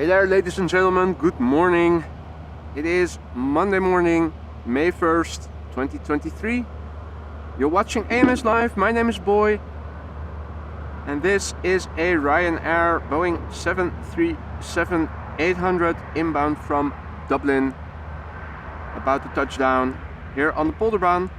Hey there, ladies and gentlemen, good morning. It is Monday morning, May 1st, 2023. You're watching AMS Live. My name is Boy, and this is a Ryanair Boeing 737-800 inbound from Dublin, about to touch down here on the Polderbaan.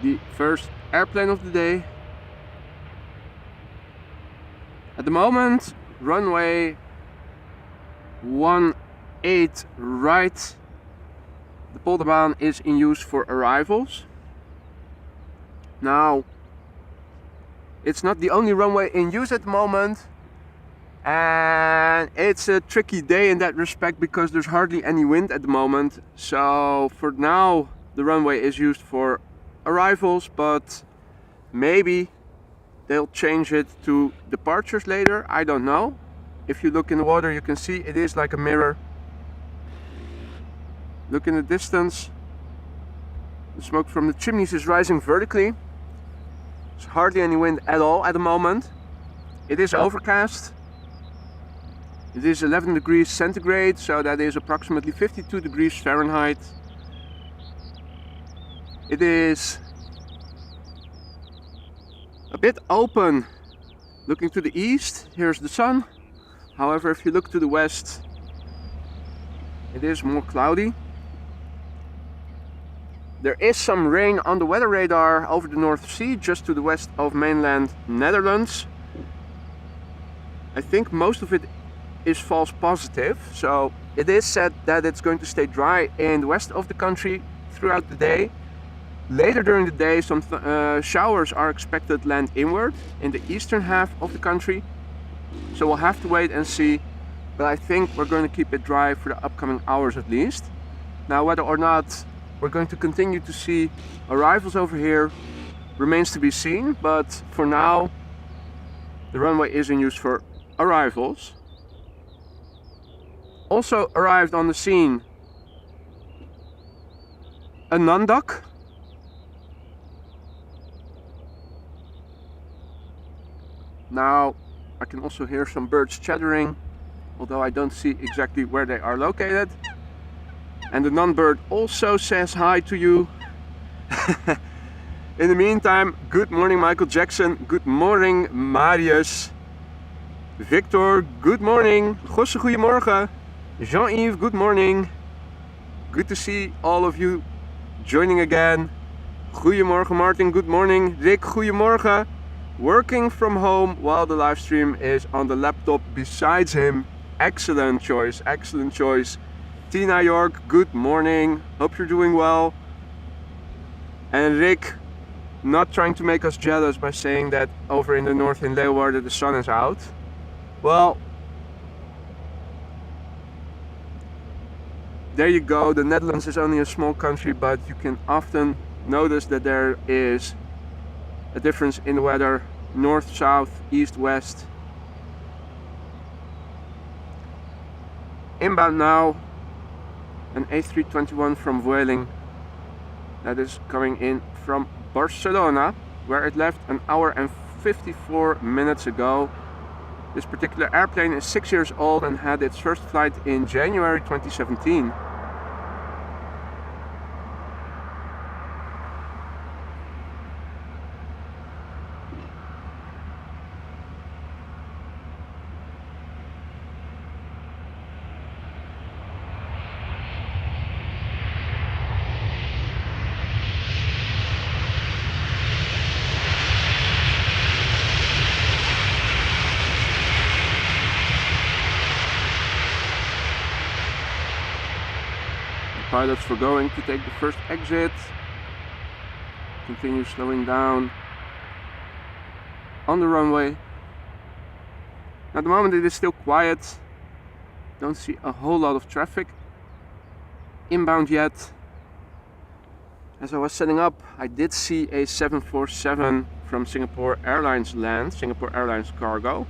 The first airplane of the day. At the moment, runway 18 right. The Polderbaan is in use for arrivals. Now, it's not the only runway in use at the moment, and it's a tricky day in that respect because there's hardly any wind at the moment. So for now, the runway is used for arrivals, but maybe they'll change it to departures later. I don't know. If you look in the water, you can see it is like a mirror. Look in the distance. The smoke from the chimneys is rising vertically. There's hardly any wind at all at the moment. It is overcast. It is 11 degrees centigrade, so that is approximately 52 degrees Fahrenheit. It is a bit open looking to the east. Here's the sun. However, if you look to the west, it is more cloudy. There is some rain on the weather radar over the North Sea, just to the west of mainland Netherlands. I think most of it is false positive, so it is said that it's going to stay dry in the west of the country throughout the day. Later during the day, some showers are expected land inward in the eastern half of the country. So we'll have to wait and see. But I think we're going to keep it dry for the upcoming hours at least. Now, whether or not we're going to continue to see arrivals over here remains to be seen. But for now, the runway is in use for arrivals. Also arrived on the scene a non-duck. Now I can also hear some birds chattering, although I don't see exactly where they are located. And the non-bird also says hi to you. In the meantime, good morning Michael Jackson, good morning Marius, Victor, good morning, Gosse, goedemorgen, Jean-Yves, good morning. Good to see all of you joining again. Goedemorgen Martin, good morning. Rick, goedemorgen. Working from home while the live stream is on the laptop besides him. Excellent choice, excellent choice. Tina York, good morning. Hope you're doing well. And Rick, not trying to make us jealous by saying that over in the north in Leeuwarden the sun is out. Well, there you go. The Netherlands is only a small country, but you can often notice that there is a difference in the weather, north, south, east, west. Inbound now, an A321 from Vueling that is coming in from Barcelona, where it left an hour and 54 minutes ago. This particular airplane is 6 years old and had its first flight in January 2017. Pilots forgoing to take the first exit. Continue slowing down on the runway. At the moment it is still quiet. Don't see a whole lot of traffic inbound yet. As I was setting up, I did see a 747 from Singapore Airlines land, Singapore Airlines cargo.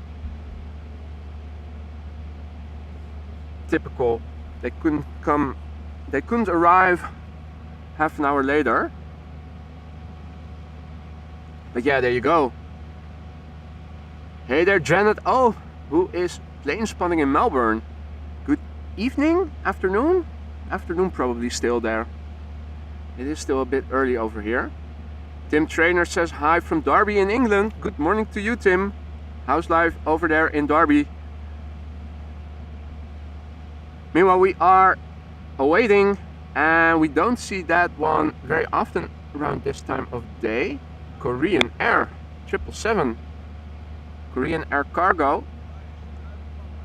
Typical. They couldn't arrive half an hour later. But yeah, there you go. Hey there, Janet. Oh, who is plane spotting in Melbourne? Good evening? Afternoon? Afternoon probably still there. It is still a bit early over here. Tim Trainer says hi from Derby in England. Good morning to you, Tim. How's life over there in Derby? Meanwhile, we are awaiting, and we don't see that one very often around this time of day. Korean Air 777. Korean Air cargo.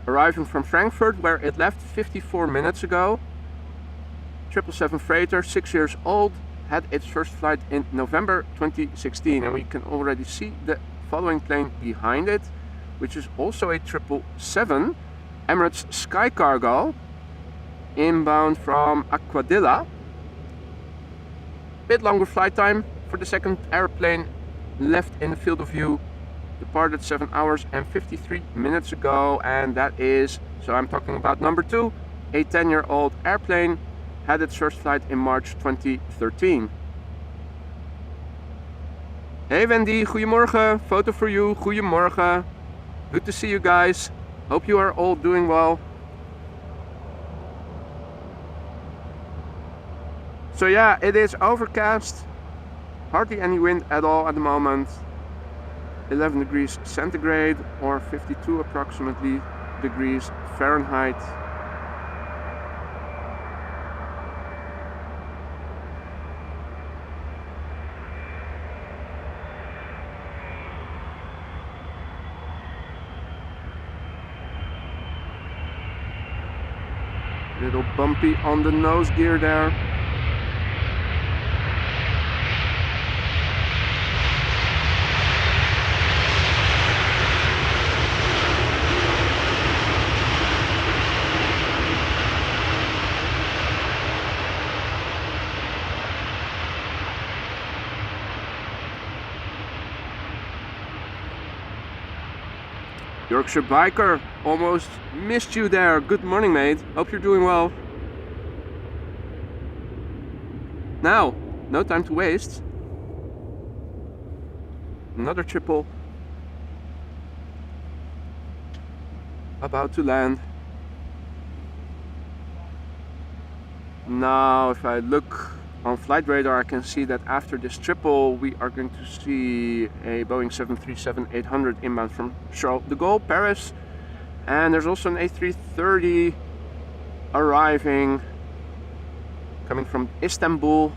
Arriving from Frankfurt, where it left 54 minutes ago. 777 freighter, 6 years old, had its first flight in November 2016, and we can already see the following plane behind it, which is also a 777 Emirates Sky Cargo, inbound from Aquadilla. Bit longer flight time for the second airplane left in the field of view. Departed 7 hours and 53 minutes ago, and that is, so I'm talking about number 2, a 10-year-old airplane, had its first flight in March 2013. Hey Wendy, goedemorgen, photo for you, goedemorgen. Good to see you guys, hope you are all doing well. So yeah, it is overcast, hardly any wind at all at the moment. 11 degrees centigrade or 52 approximately degrees Fahrenheit. Little bumpy on the nose gear there. Yorkshire Biker, almost missed you there. Good morning, mate. Hope you're doing well. Now, no time to waste. Another triple. About to land. Now, if I look on flight radar, I can see that after this triple, we are going to see a Boeing 737-800 inbound from Charles de Gaulle, Paris. And there's also an A330 arriving, coming from Istanbul.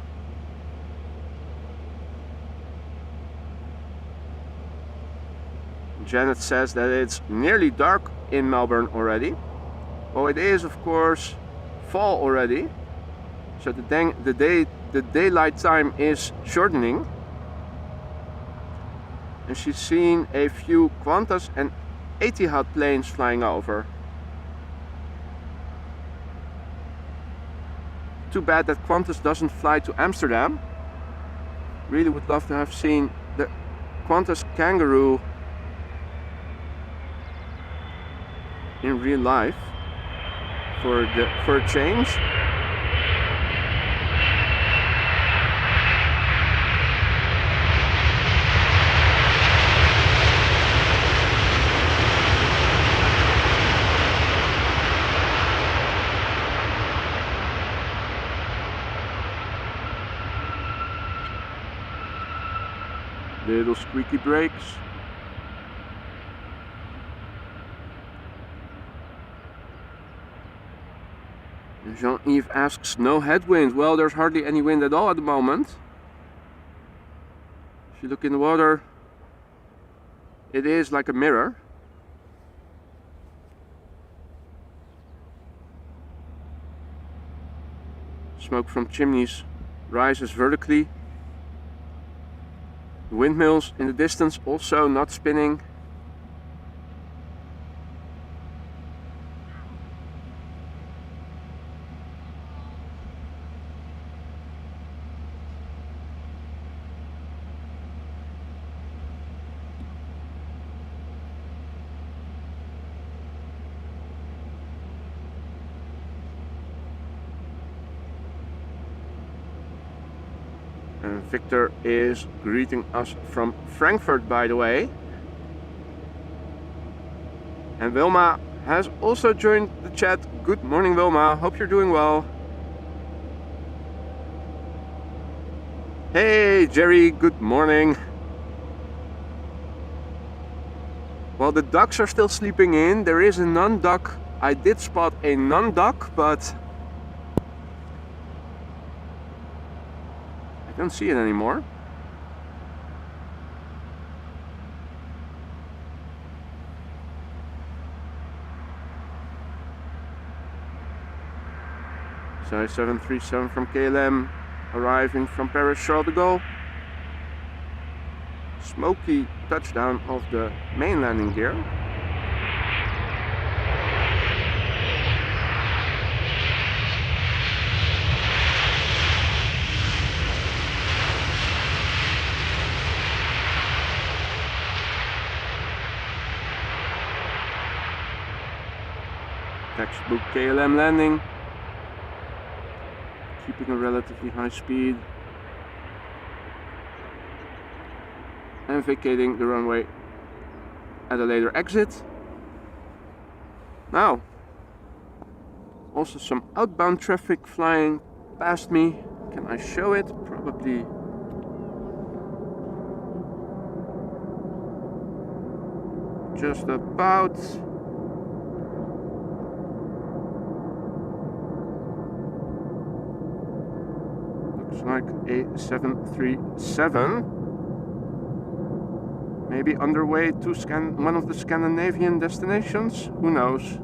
Janet says that it's nearly dark in Melbourne already. Well, it is, of course, fall already. So the daylight time is shortening. And she's seen a few Qantas and Etihad planes flying over. Too bad that Qantas doesn't fly to Amsterdam. Really would love to have seen the Qantas Kangaroo in real life for a change. Little squeaky brakes. Jean-Yves asks, no headwind. Well, there's hardly any wind at all at the moment. If you look in the water, it is like a mirror. Smoke from chimneys rises vertically. The windmills in the distance also not spinning. And Victor is greeting us from Frankfurt, by the way. And Wilma has also joined the chat. Good morning, Wilma. Hope you're doing well. Hey, Jerry. Good morning. Well, the ducks are still sleeping in. There is a non-duck. I did spot a non-duck, but I don't see it anymore. So 737 from KLM arriving from Paris Charles de Gaulle. Smoky touchdown of the main landing gear. Textbook KLM landing. Keeping a relatively high speed. And vacating the runway at a later exit. Now, also some outbound traffic flying past me. Can I show it? Probably. Just about. Looks like a 737. Maybe underway to one of the Scandinavian destinations? Who knows?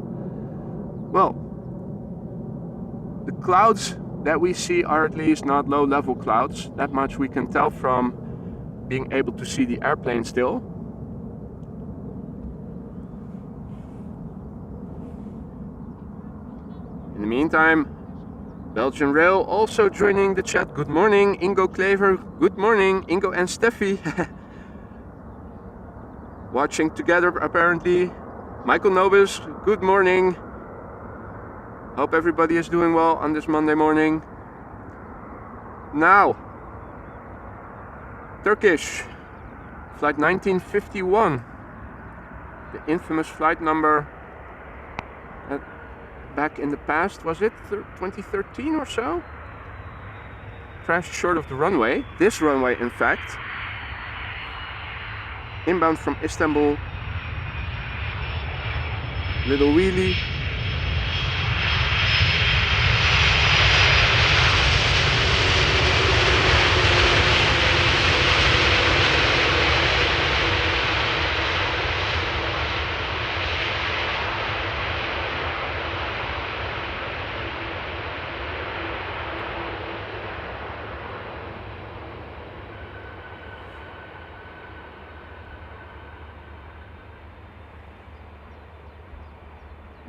Well, the clouds that we see are at least not low-level clouds. That much we can tell from being able to see the airplane still. In the meantime, Belgian Rail also joining the chat. Good morning, Ingo Klever. Good morning, Ingo and Steffi. Watching together apparently. Michael Nobis, good morning. Hope everybody is doing well on this Monday morning. Now, Turkish, flight 1951. The infamous flight number back in the past, was it 2013 or so? Crashed short of the runway. This runway, in fact. Inbound from Istanbul. Little wheelie.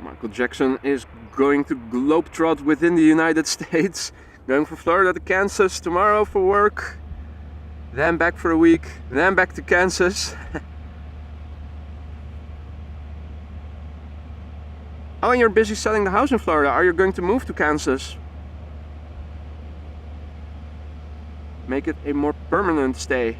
Michael Jackson is going to globetrot within the United States, going from Florida to Kansas tomorrow for work, then back for a week, then back to Kansas. Oh, and you're busy selling the house in Florida. Are you going to move to Kansas? Make it a more permanent stay.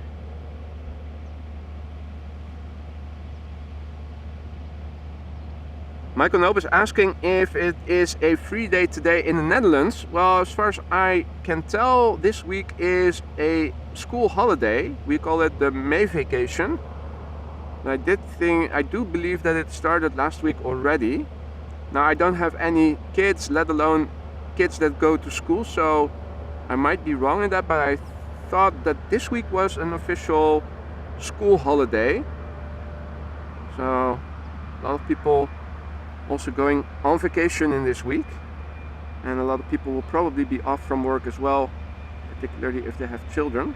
Michael Nob is asking if it is a free day today in the Netherlands. Well, as far as I can tell, this week is a school holiday. We call it the May vacation. I do believe that it started last week already. Now, I don't have any kids, let alone kids that go to school, so I might be wrong in that, but I thought that this week was an official school holiday. So a lot of people also going on vacation in this week, and a lot of people will probably be off from work as well, particularly if they have children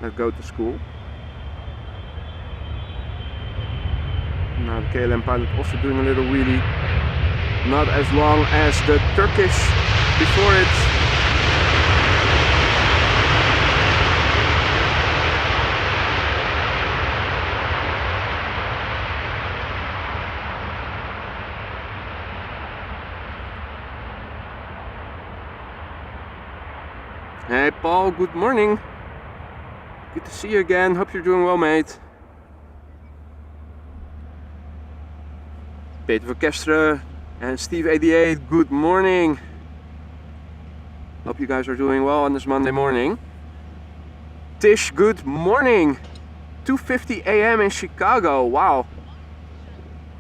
that go to school. Now the KLM pilot also doing a little wheelie, not as long as the Turkish before it. Hey Paul, good morning. Good to see you again. Hope you're doing well, mate. Peter van Kesteren and Steve 88, good morning. Hope you guys are doing well on this Monday morning. Tish, good morning. 2:50 a.m. in Chicago. Wow.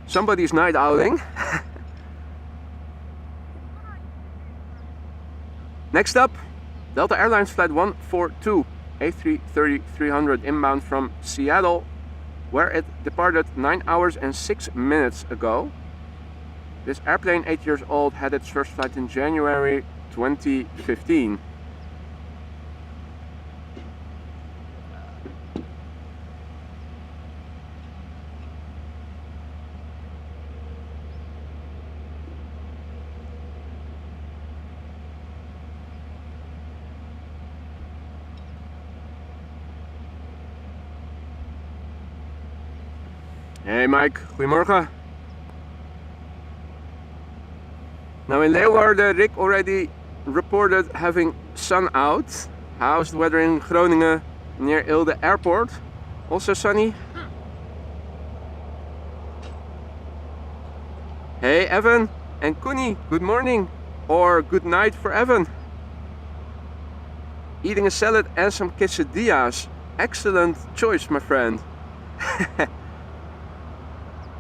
Somebody's night owling. Next up, Delta Airlines flight 142, A330-300 inbound from Seattle, where it departed 9 hours and 6 minutes ago. This airplane, 8 years old, had its first flight in January 2015. Hey Mike, goedemorgen. Now in Leeuwarden, Rick already reported having sun out. How's the weather in Groningen near Ilde Airport? Also sunny? Hey Evan and Koenie, good morning or good night for Evan. Eating a salad and some quesadillas. Excellent choice, my friend.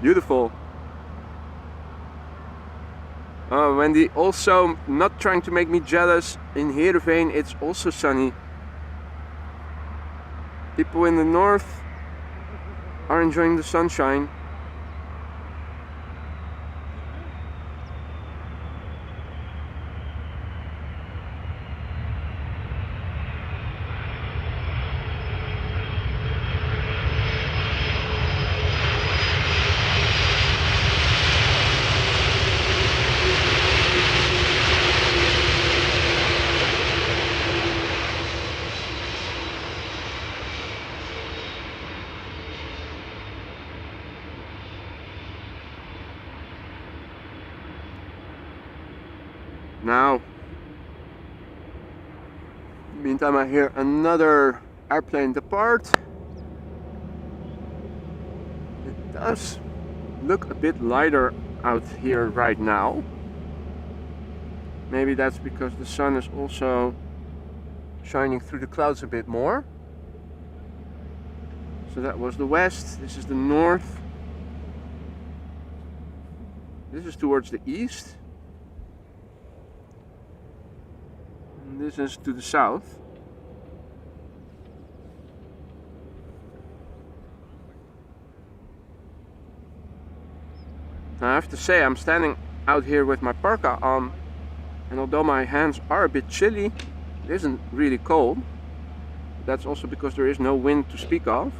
Beautiful. Oh, Wendy, also not trying to make me jealous. In Heerenveen it's also sunny. People in the north are enjoying the sunshine. Now, meantime I hear another airplane depart. It does look a bit lighter out here right now. Maybe that's because the sun is also shining through the clouds a bit more. So that was the west, this is the north. This is towards the east. This is to the south. Now I have to say, I'm standing out here with my parka on, and although my hands are a bit chilly, it isn't really cold. That's also because there is no wind to speak of.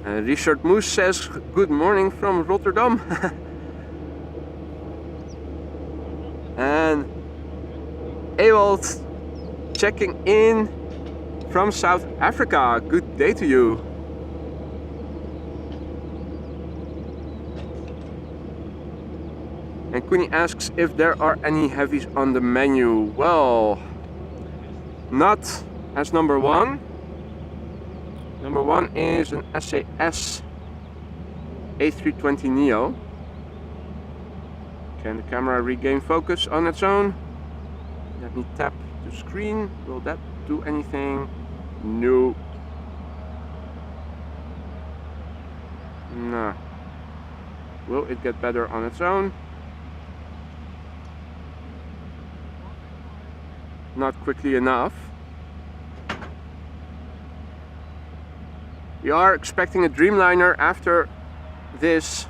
Richard Moes says good morning from Rotterdam. And Ewald checking in from South Africa. Good day to you. And Koenie asks if there are any heavies on the menu. Well, not as number one. Number one is an SAS A320neo. Can the camera regain focus on its own? Let me tap the screen. Will that do anything? No. No. Will it get better on its own? Not quickly enough. We are expecting a Dreamliner after this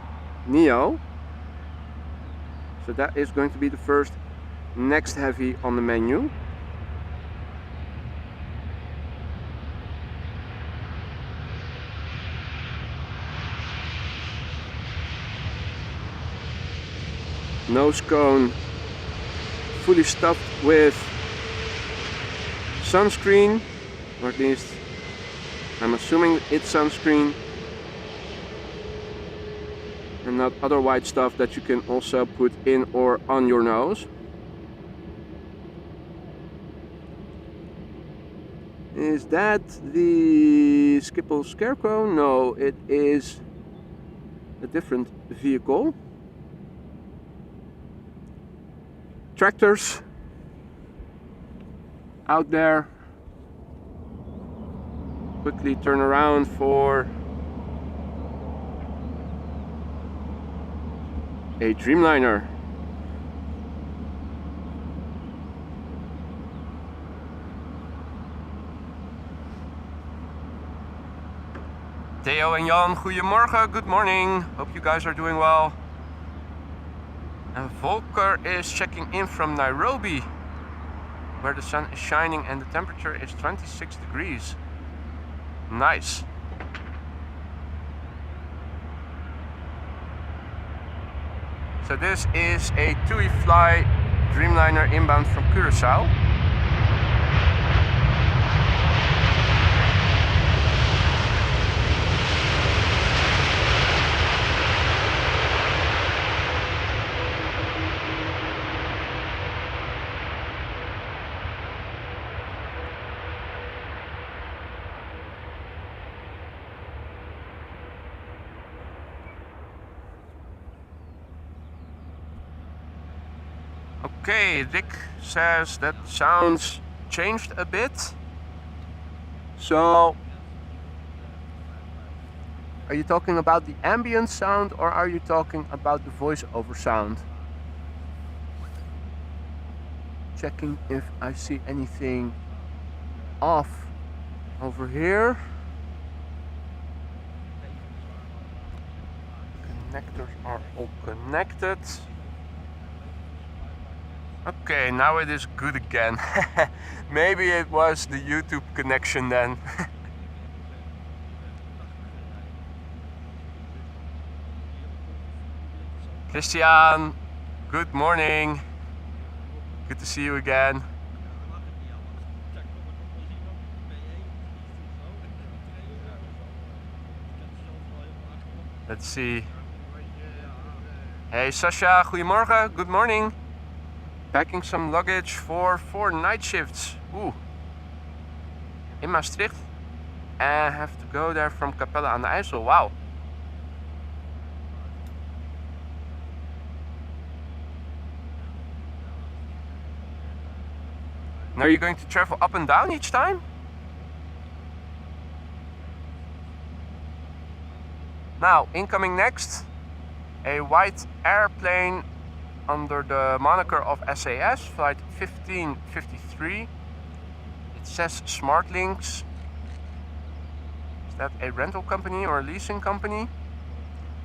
Neo. So that is going to be the first next heavy on the menu. Nose cone fully stuffed with sunscreen, or at least I'm assuming it's sunscreen. and not other white stuff that you can also put in or on your nose. Is that the Schiphol Scarecrow? No, it is a different vehicle. Tractors out there. Quickly turn around for a Dreamliner. Theo and Jan, goedemorgen, good morning. Hope you guys are doing well. And Volker is checking in from Nairobi, where the sun is shining and the temperature is 26 degrees. Nice. So this is a TUI Fly Dreamliner inbound from Curaçao. Okay, Rick says that sounds changed a bit. So, are you talking about the ambient sound or are you talking about the voiceover sound? Checking if I see anything off over here. Connectors are all connected. Okay, now it is good again. Maybe it was the YouTube connection then. Christian, good morning. Good to see you again. Let's see. Hey Sasha, goedemorgen, good morning. Packing some luggage for 4 night shifts. Ooh. In Maastricht. And I have to go there from Capelle aan de IJssel. Wow. Now are you going to travel up and down each time? Now, incoming next, a white airplane under the moniker of SAS, flight 1553. It says SmartLinks. Is that a rental company or a leasing company?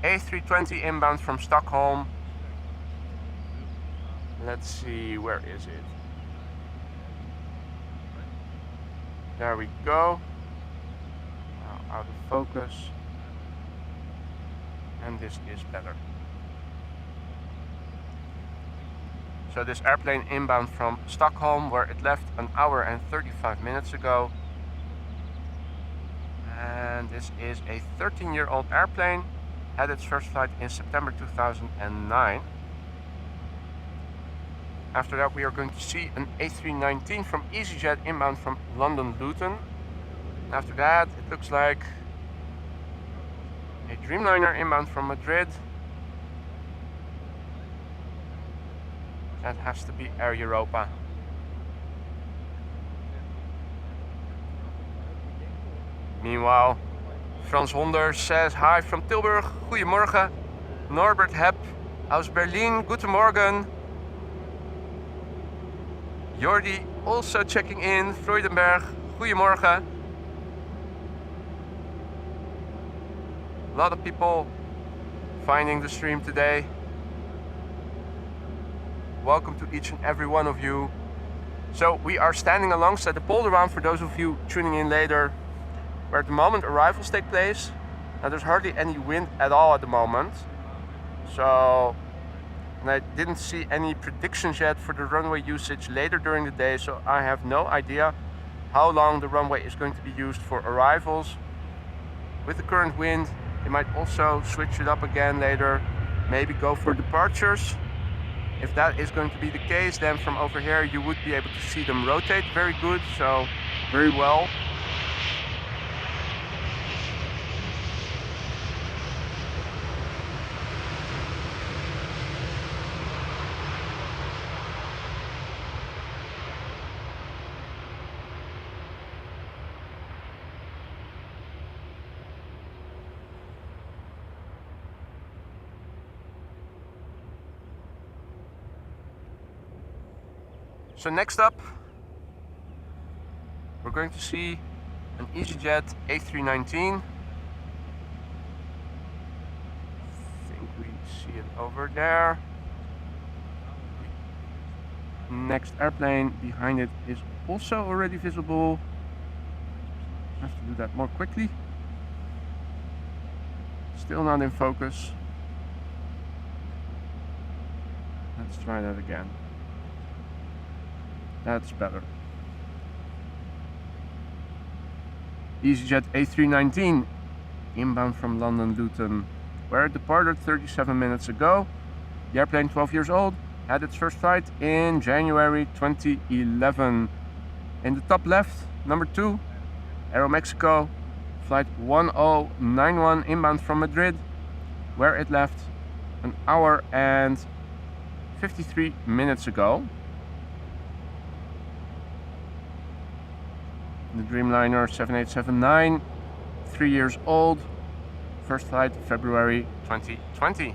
A320 inbound from Stockholm. Let's see, where is it? There we go. Now out of focus. And this is better. So this airplane inbound from Stockholm, where it left an hour and 35 minutes ago. And this is a 13-year-old airplane. Had its first flight in September 2009. After that we are going to see an A319 from EasyJet inbound from London Luton. After that it looks like a Dreamliner inbound from Madrid. That has to be Air Europa. Meanwhile, Frans Honder says hi from Tilburg. Goedemorgen. Norbert Hepp aus Berlin. Guten Morgen. Jordi also checking in. Freudenberg. Goedemorgen. A lot of people finding the stream today. Welcome to each and every one of you. So we are standing alongside the Polderbaan for those of you tuning in later, where at the moment arrivals take place. Now there's hardly any wind at all at the moment. So, and I didn't see any predictions yet for the runway usage later during the day, so I have no idea how long the runway is going to be used for arrivals. With the current wind, You might also switch it up again later, maybe go for departures. If that is going to be the case, then from over here you would be able to see them rotate very good, so very well. So next up, we're going to see an EasyJet A319. I think we see it over there. Next airplane behind it is also already visible. I have to do that more quickly. Still not in focus. Let's try that again. That's better. EasyJet A319, inbound from London Luton, where it departed 37 minutes ago. The airplane, 12 years old, had its first flight in January 2011. In the top left, number 2, Aeromexico, flight 1091, inbound from Madrid, where it left an hour and 53 minutes ago. The Dreamliner 7879, 3 years old, first flight February 2020.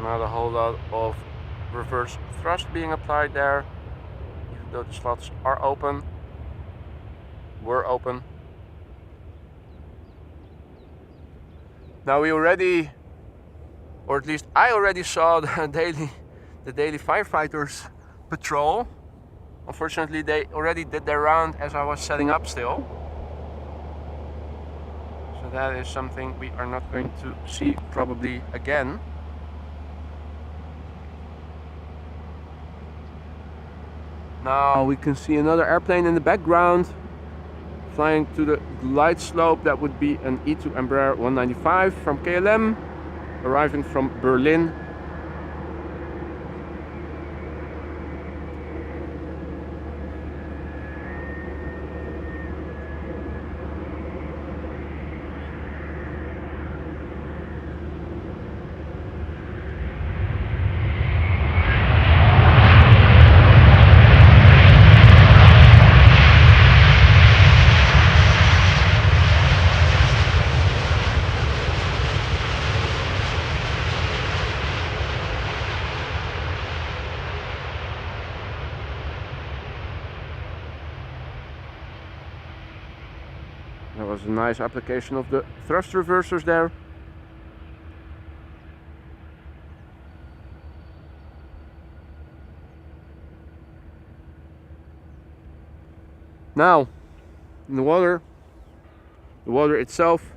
Not a whole lot of reverse thrust being applied there, even though the slots are open, were open. Now we already, or at least I already saw the daily firefighters patrol. Unfortunately, they already did their round as I was setting up still. So that is something we are not going to see probably again. Now we can see another airplane in the background flying to the glide slope. That would be an ITA Embraer 195 from KLM, arriving from Berlin. That was a nice application of the thrust reversers there. Now, in the water itself,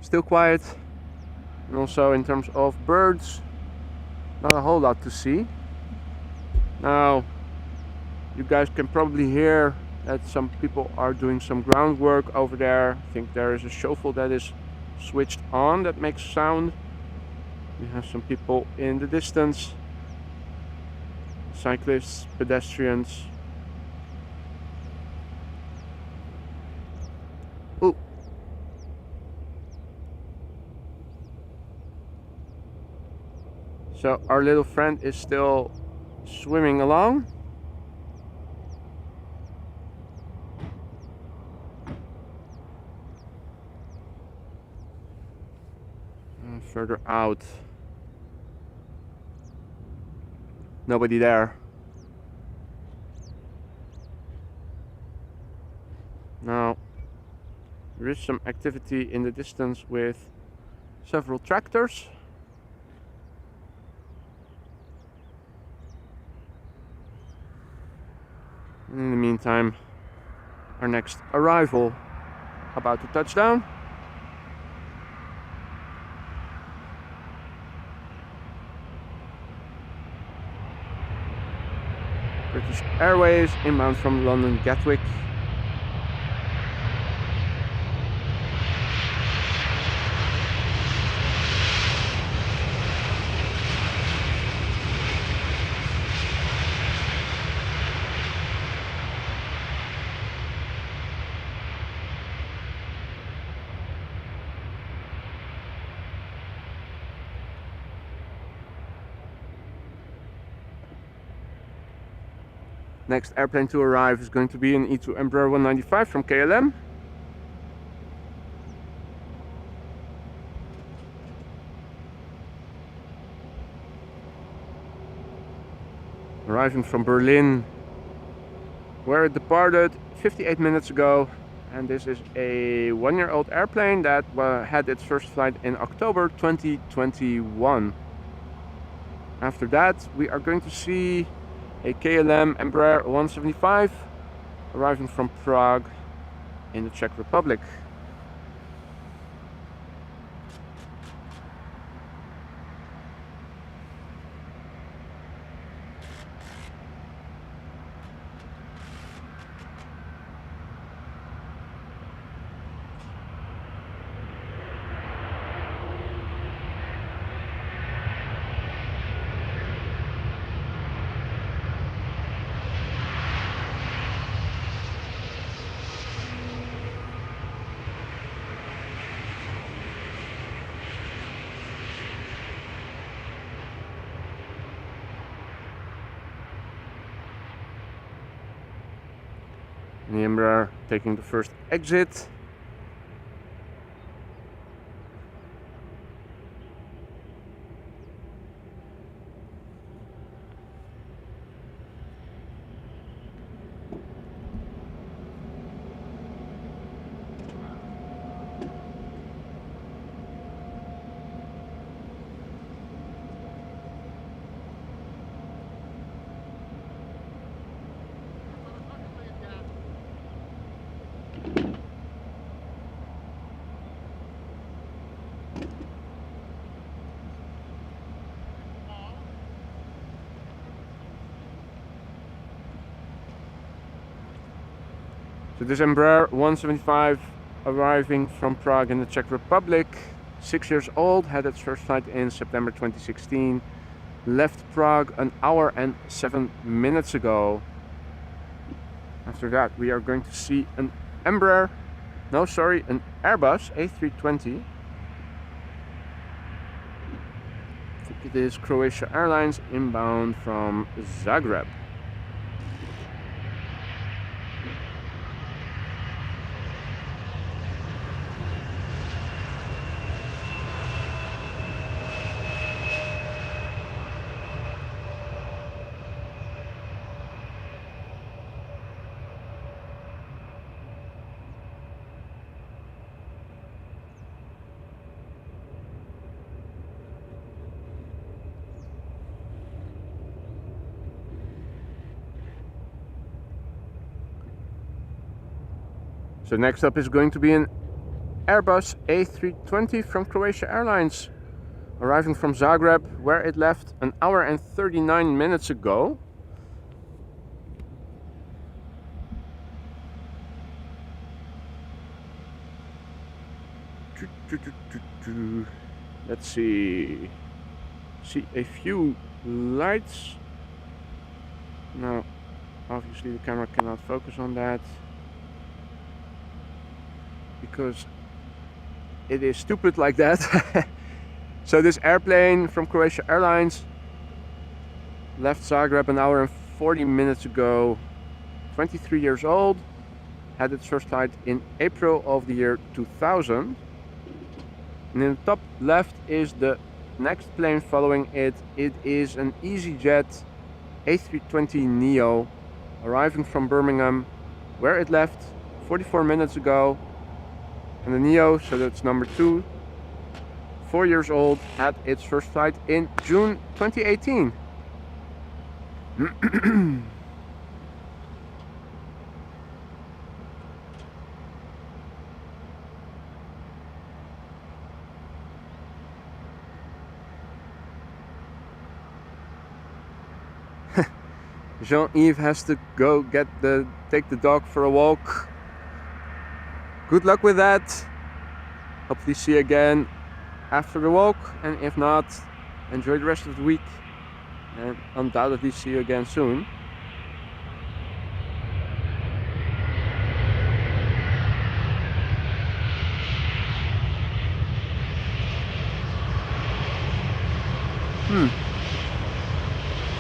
still quiet. And also in terms of birds, not a whole lot to see. Now, you guys can probably hear that some people are doing some groundwork over there. I think there is a shovel that is switched on that makes sound. We have some people in the distance, cyclists, pedestrians. So our little friend is still swimming along. And further out, nobody there. Now there is some activity in the distance with several tractors. In the meantime, our next arrival about to touch down. British Airways inbound from London Gatwick. Next airplane to arrive is going to be an E2 Embraer 195 from KLM. Arriving from Berlin, where it departed 58 minutes ago. And this is a one-year-old airplane that had its first flight in October 2021. After that, we are going to see a KLM Embraer 175 arriving from Prague in the Czech Republic. The Embraer taking the first exit. So this Embraer 175 arriving from Prague in the Czech Republic, 6 years old, had its first flight in September 2016, left Prague an hour and 7 minutes ago. After that, we are going to see an an Airbus A320. I think it is Croatia Airlines inbound from Zagreb. So next up is going to be an Airbus A320 from Croatia Airlines, arriving from Zagreb, where it left an hour and 39 minutes ago. Let's see a few lights. Now, obviously the camera cannot focus on that, because it is stupid like that. So this airplane from Croatia Airlines left Zagreb an hour and 40 minutes ago. 23 years old, had its first flight in April of the year 2000. And in the top left is the next plane following it. It is an EasyJet A320neo arriving from Birmingham, where it left 44 minutes ago. And the neo, so that's number 2, 4 years old, had its first flight in June 2018. Jean-Yves has to go take the dog for a walk. Good luck with that. Hopefully see you again after the walk, and if not, enjoy the rest of the week and undoubtedly see you again soon.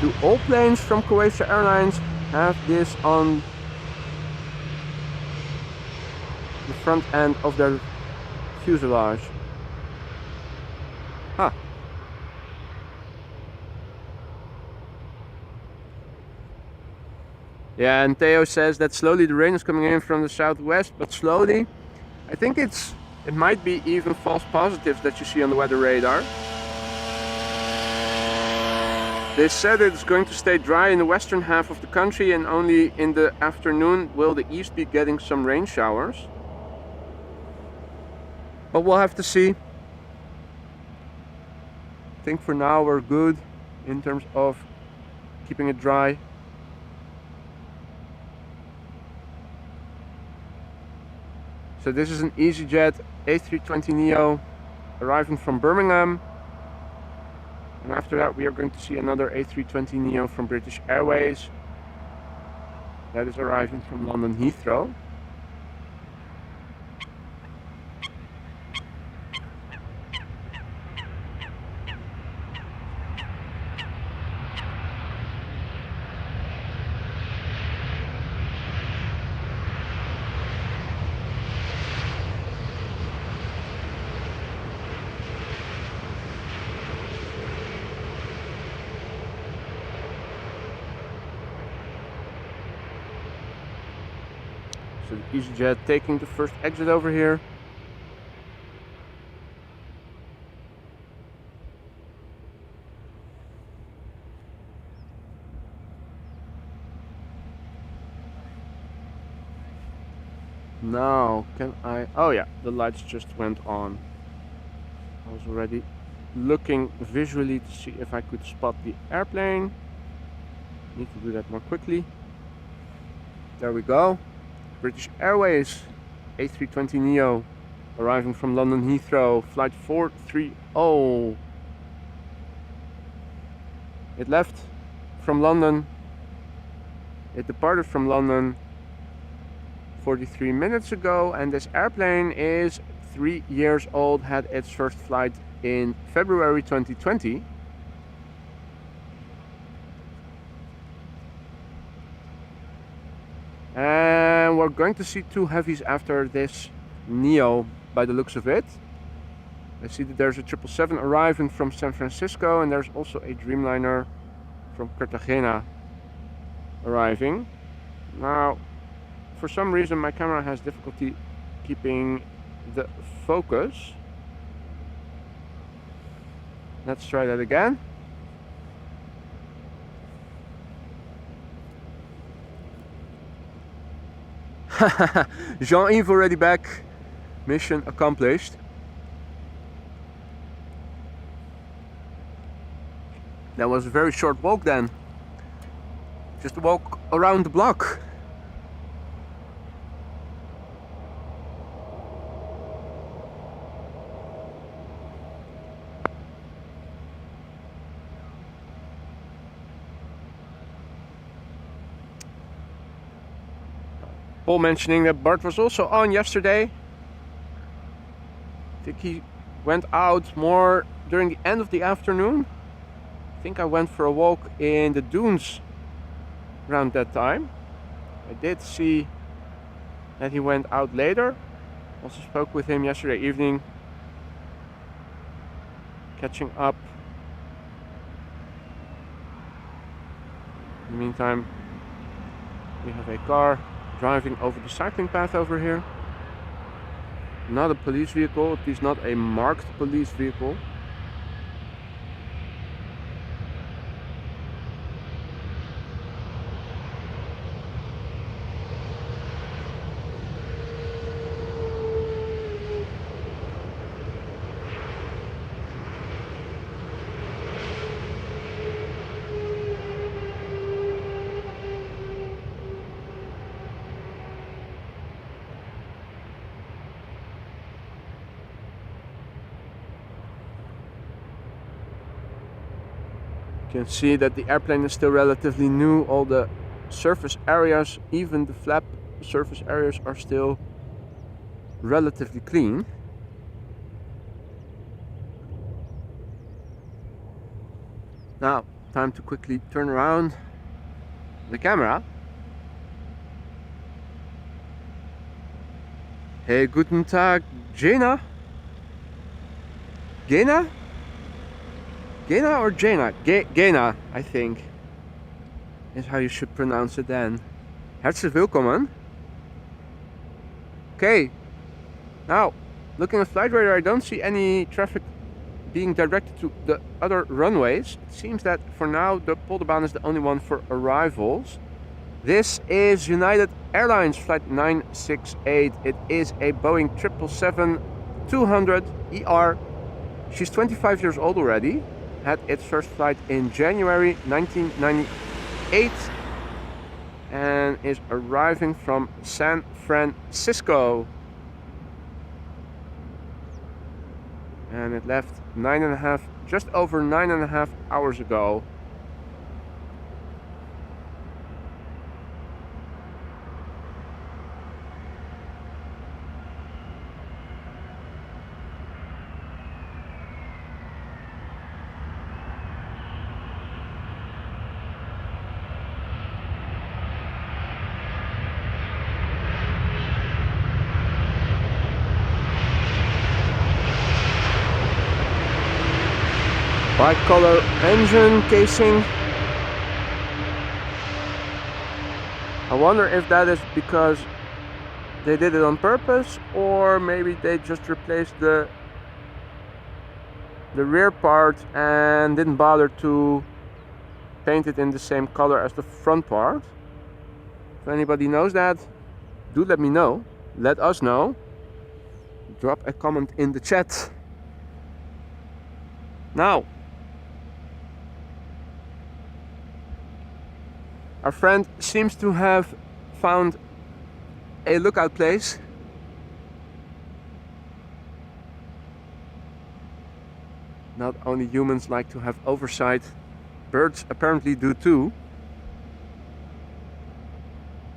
Do all planes from Croatia Airlines have this on the front end of their fuselage? Huh. Yeah, and Theo says that slowly the rain is coming in from the southwest, but slowly. I think it might be even false positives that you see on the weather radar. They said it's going to stay dry in the western half of the country, and only in the afternoon will the east be getting some rain showers. But we'll have to see. I think for now we're good in terms of keeping it dry. So this is an EasyJet A320neo arriving from Birmingham. And after that we are going to see another A320neo from British Airways. That is arriving from London Heathrow. So the EasyJet taking the first exit over here. Now, can I... Oh yeah, the lights just went on. I was already looking visually to see if I could spot the airplane. Need to do that more quickly. There we go. British Airways A320neo arriving from London Heathrow, flight 430. It left from London. It departed from London 43 minutes ago, and this airplane is 3 years old, had its first flight in February 2020. And we're going to see 2 heavies after this neo by the looks of it. I see that there's a 777 arriving from San Francisco, and there's also a Dreamliner from Cartagena arriving. Now, for some reason my camera has difficulty keeping the focus. Let's try that again. Jean-Yves already back. Mission accomplished. That was a very short walk then. Just a walk around the block. Paul mentioning that Bart was also on yesterday. I think he went out more during the end of the afternoon. I think I went for a walk in the dunes around that time. I did see that he went out later. Also spoke with him yesterday evening, catching up. In the meantime, we have a car driving over the cycling path over here. Not a police vehicle, at least not a marked police vehicle. You can see that the airplane is still relatively new. All the surface areas, even the flap surface areas, are still relatively clean. Now, time to quickly turn around the camera. Hey, guten Tag, Jena? Jena? Jena or Jena? Jena, I think, is how you should pronounce it then. Herzlich willkommen. Okay, now, looking at flight radar, I don't see any traffic being directed to the other runways. It seems that for now the Polderbaan is the only one for arrivals. This is United Airlines flight 968. It is a Boeing 777-200 ER. She's 25 years old already. Had its first flight in January 1998 and is arriving from San Francisco. And it left just over 9.5 hours ago. Bicolor engine casing. I wonder if that is because they did it on purpose, or maybe they just replaced the rear part and didn't bother to paint it in the same color as the front part. If anybody knows that, do let me know. Let us know. Drop a comment in the chat. Now, our friend seems to have found a lookout place. Not only humans like to have oversight, birds apparently do too.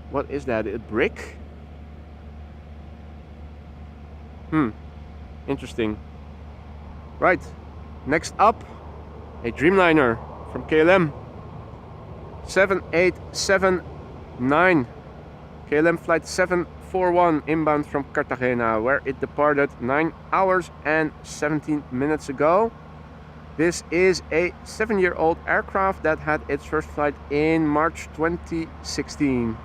What is that? A brick? Interesting. Right, next up, a Dreamliner from KLM. 7879 KLM flight 741 inbound from Cartagena, where it departed 9 hours and 17 minutes ago. This is a 7-year-old aircraft that had its first flight in March 2016.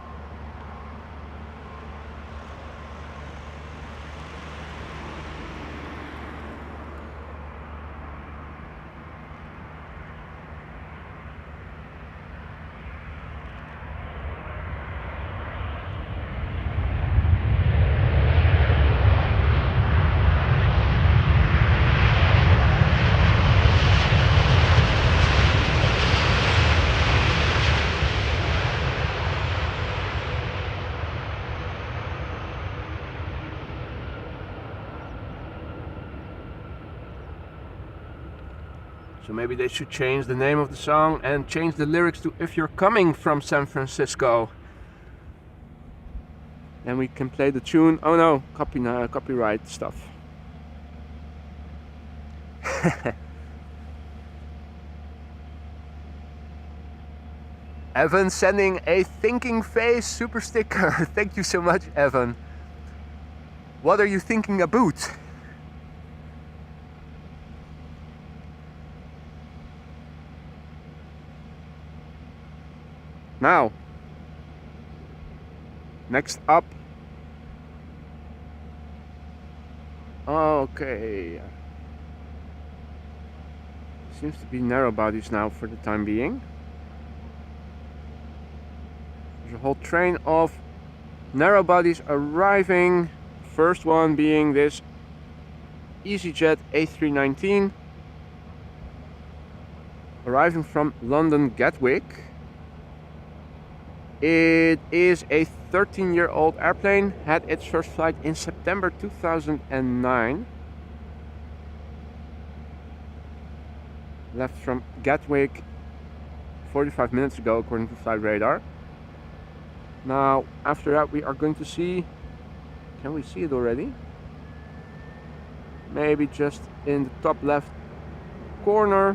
So maybe they should change the name of the song and change the lyrics to "If You're Coming from San Francisco." Then we can play the tune. Oh no, copyright stuff. Evan sending a thinking face super sticker. Thank you so much, Evan. What are you thinking about? Now, next up. Okay. Seems to be narrow bodies now for the time being. There's a whole train of narrow bodies arriving. First one being this EasyJet A319 arriving from London Gatwick. It is a 13-year-old airplane, had its first flight in September 2009. Left from Gatwick 45 minutes ago according to flight radar. Now after that we are going to see, can we see it already? Maybe just in the top left corner.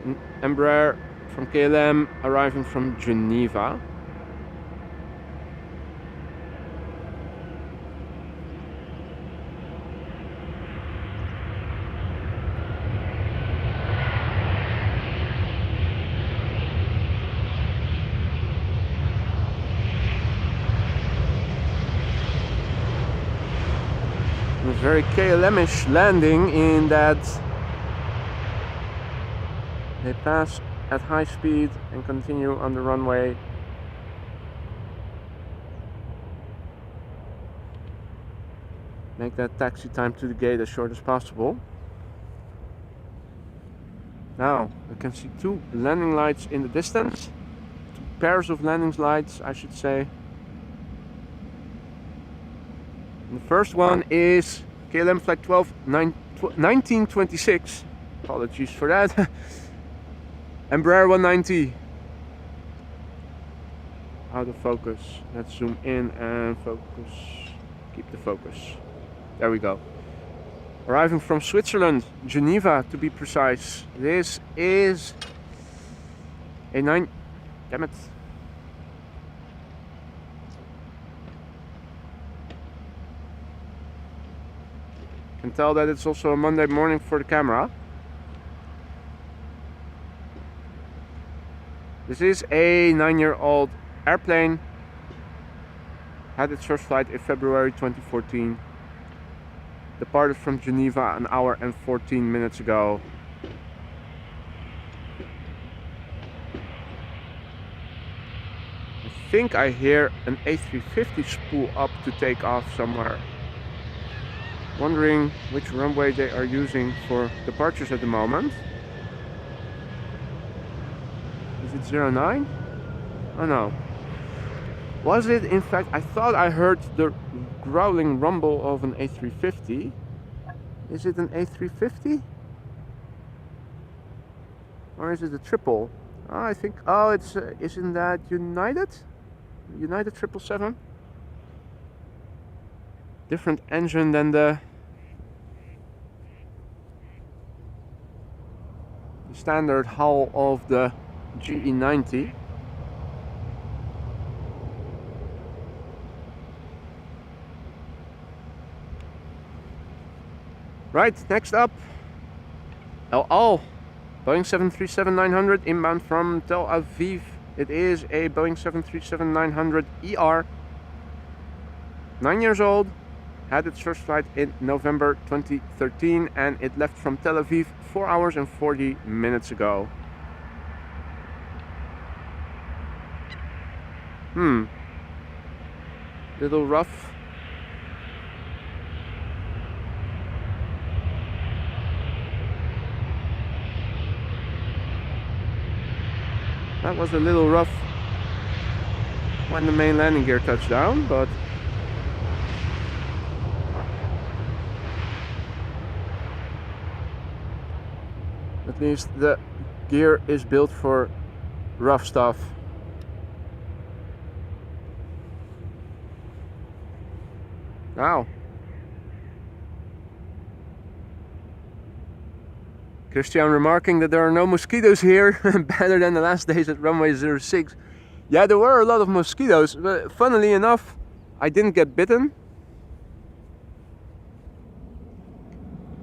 An Embraer from KLM arriving from Geneva. A very KLM-ish landing in that they pass at high speed and continue on the runway. Make that taxi time to the gate as short as possible. Now we can see two landing lights in the distance. Two pairs of landing lights, I should say. And the first one is KLM Flight 12 1926. Apologies for that. Embraer 190. Out of focus. Let's zoom in and focus. Keep the focus. There we go. Arriving from Switzerland, Geneva to be precise. This is a 9. Damn it. Can tell that it's also a Monday morning for the camera. This is a 9-year-old airplane. Had its first flight in February 2014. Departed from Geneva an hour and 14 minutes ago. I think I hear an A350 spool up to take off somewhere. Wondering which runway they are using for departures at the moment. Is it 09? Oh no. Was it in fact, I thought I heard the growling rumble of an A350. Is it an A350? Or is it a triple? Oh, I think, oh, it's, isn't that United? United 777? Different engine than the standard hull of the GE90. Right, next up, El Al, Boeing 737-900 inbound from Tel Aviv. It is a Boeing 737-900 ER, 9 years old, had its first flight in November 2013, and it left from Tel Aviv 4 hours and 40 minutes ago. Little rough. That was a little rough when the main landing gear touched down, but at least the gear is built for rough stuff. Now, Christian remarking that there are no mosquitoes here, better than the last days at runway 06. Yeah, there were a lot of mosquitoes, but funnily enough, I didn't get bitten.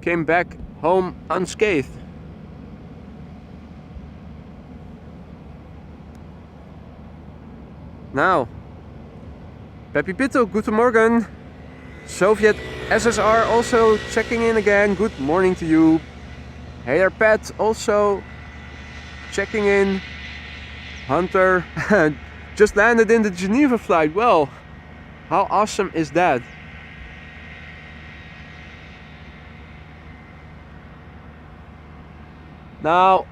Came back home unscathed. Now, Peppy Pitto, guten Morgen. Soviet SSR also checking in again. Good morning to you. Hey there, Pat, also checking in. Hunter just landed in the Geneva flight. Well, how awesome is that? Now,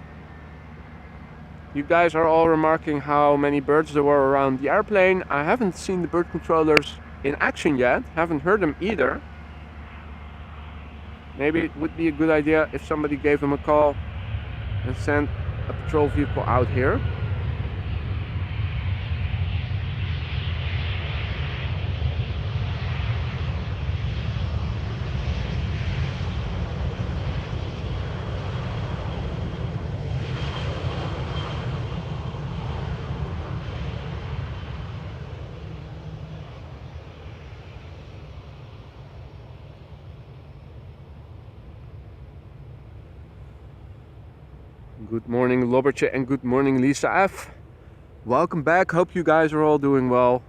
you guys are all remarking how many birds there were around the airplane. I haven't seen the bird controllers in action yet, haven't heard them either. Maybe it would be a good idea if somebody gave them a call and sent a patrol vehicle out here. Good morning Lobertje and good morning Lisa F. Welcome back, hope you guys are all doing well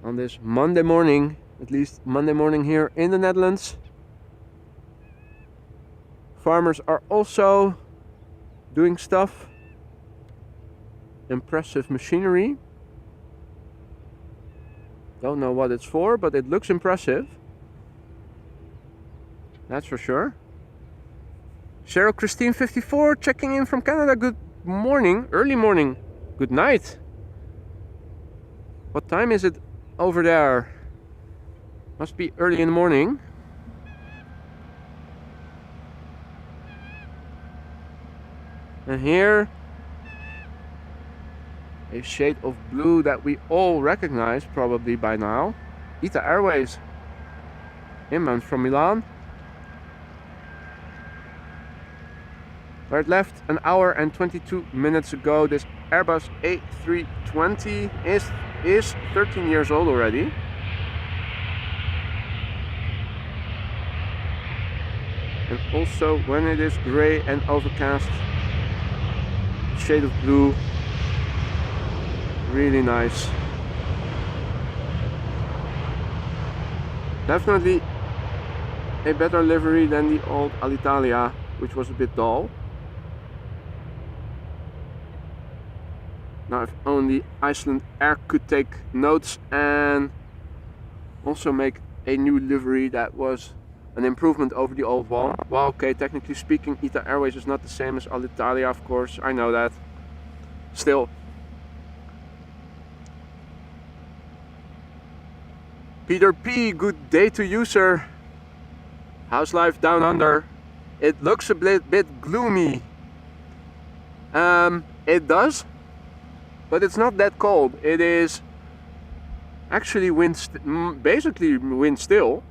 on this Monday morning, at least Monday morning here in the Netherlands. Farmers are also doing stuff. Impressive machinery. Don't know what it's for, but it looks impressive. That's for sure. Cheryl Christine 54 checking in from Canada. Good morning, early morning, good night. What time is it over there? Must be early in the morning. And here, a shade of blue that we all recognize probably by now. ITA Airways, inbound from Milan. Where it left an hour and 22 minutes ago. This Airbus A320 is 13 years old already. And also when it is grey and overcast, shade of blue, really nice. Definitely a better livery than the old Alitalia, which was a bit dull. Now, if only Iceland Air could take notes and also make a new livery that was an improvement over the old one. Well, okay, technically speaking, ITA Airways is not the same as Alitalia, of course, I know that. Still. Peter P, good day to you, sir. How's life down under? It looks a bit gloomy. It does. But it's not that cold. It is actually basically wind still.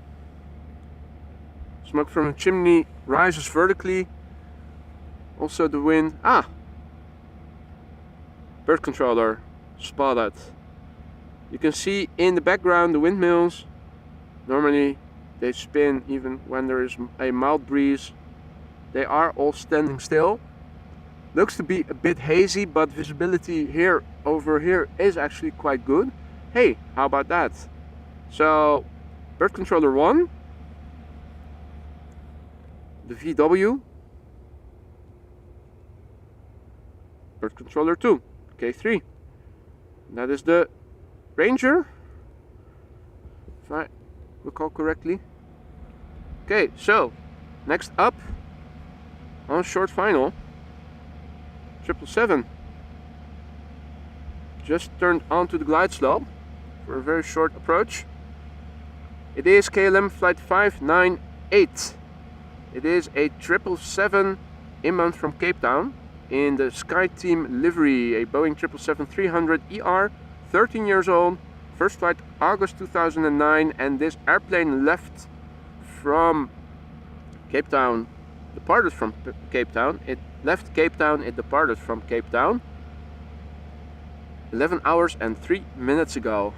Smoke from a chimney rises vertically. Also the wind. Bird controller spotted. You can see in the background the windmills. Normally they spin even when there is a mild breeze. They are all standing still. Looks to be a bit hazy, but visibility here over here is actually quite good. Hey, how about that? So, bird controller 1, the VW, bird controller 2, K3. That is the Ranger, if I recall correctly. Okay, so next up on short final. 777 just turned onto the glide slope for a very short approach. It is KLM flight 598. It is a 777 inbound from Cape Town in the Sky Team livery, a Boeing 777-300 ER, 13 years old, first flight August 2009, and this airplane left from Cape Town departed from Cape Town. It left Cape Town, it departed from Cape Town 11 hours and 3 minutes ago.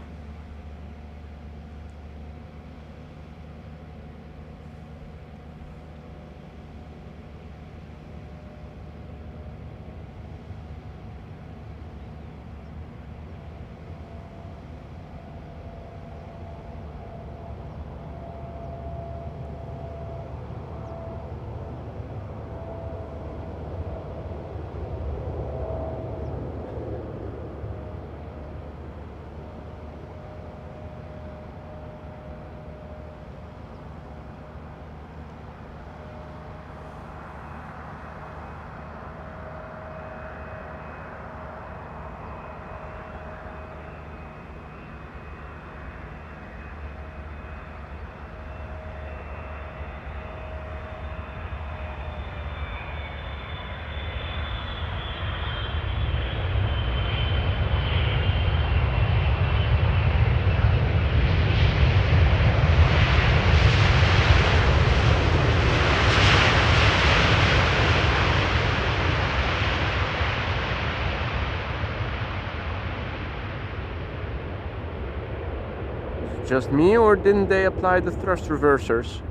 Just me, or didn't they apply the thrust reversers?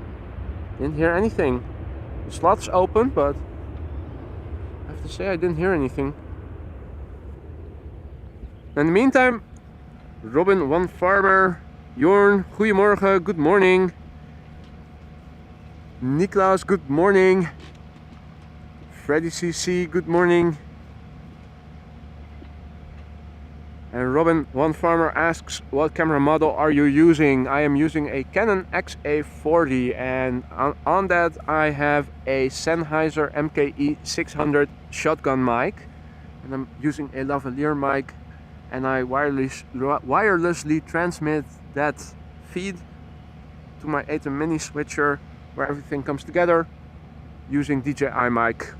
Didn't hear anything. The slot's open, but I have to say I didn't hear anything. In the meantime, Robin One Farmer, Jorn, goedemorgen, good morning. Niklaus, good morning. Freddy CC, good morning. And Robin One Farmer asks, what camera model are you using? I am using a Canon XA40, and on that I have a Sennheiser MKE 600 shotgun mic, and I'm using a lavalier mic, and I wirelessly transmit that feed to my ATEM Mini switcher, where everything comes together, using DJI mic.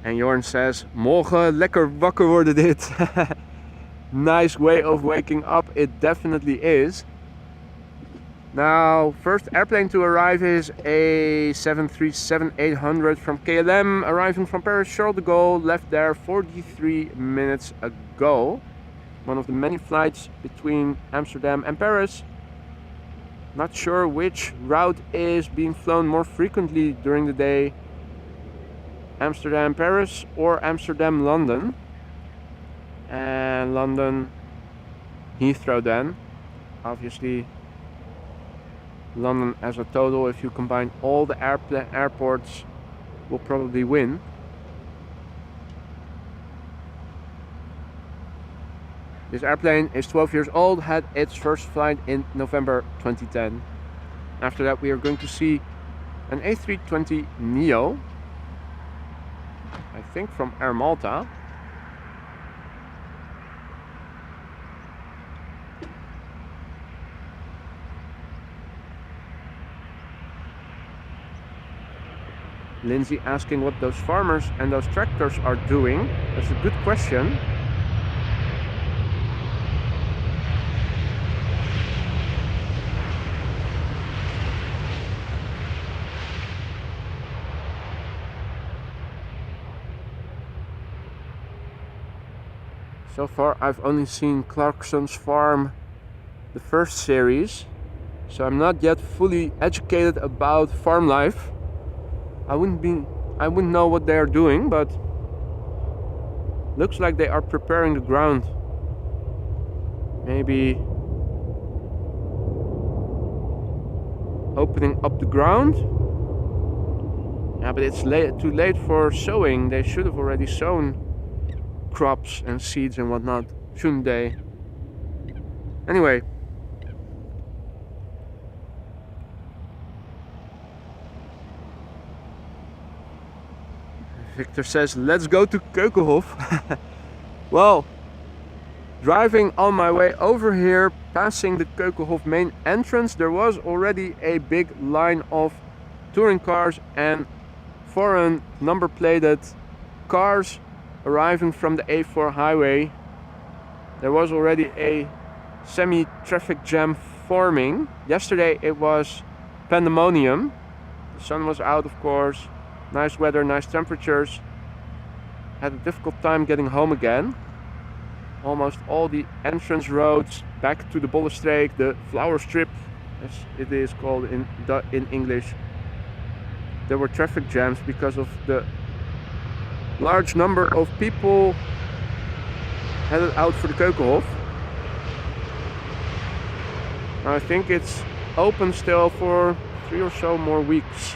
And Jorn says, morgen lekker wakker worden dit. Nice way of waking up, it definitely is. Now, first airplane to arrive is a 737-800 from KLM, arriving from Paris Charles de Gaulle, left there 43 minutes ago. One of the many flights between Amsterdam and Paris. Not sure which route is being flown more frequently during the day. Amsterdam Paris or Amsterdam London, and London Heathrow then. Obviously London as a total, if you combine all the airports, will probably win. This airplane is 12 years old, had its first flight in November 2010. After that we are going to see an A320neo, I think from Air Malta. Lindsay asking what those farmers and those tractors are doing. That's a good question. So far I've only seen Clarkson's farm, the first series, so I'm not yet fully educated about farm life. I wouldn't know what they are doing, but looks like they are preparing the ground. Maybe opening up the ground. Yeah, but it's too late for sowing. They should have already sown crops and seeds and whatnot, shouldn't they? Anyway, Victor says, let's go to Keukenhof. Well, driving on my way over here, passing the Keukenhof main entrance, there was already a big line of touring cars and foreign number plated cars arriving from the A4 highway. There was already a semi-traffic jam forming. Yesterday it was pandemonium. The sun was out, of course. Nice weather, nice temperatures. Had a difficult time getting home again. Almost all the entrance roads back to the Bollenstreek, the flower strip as it is called in English. There were traffic jams because of the large number of people headed out for the Keukenhof. I think it's open still for 3 or so more weeks.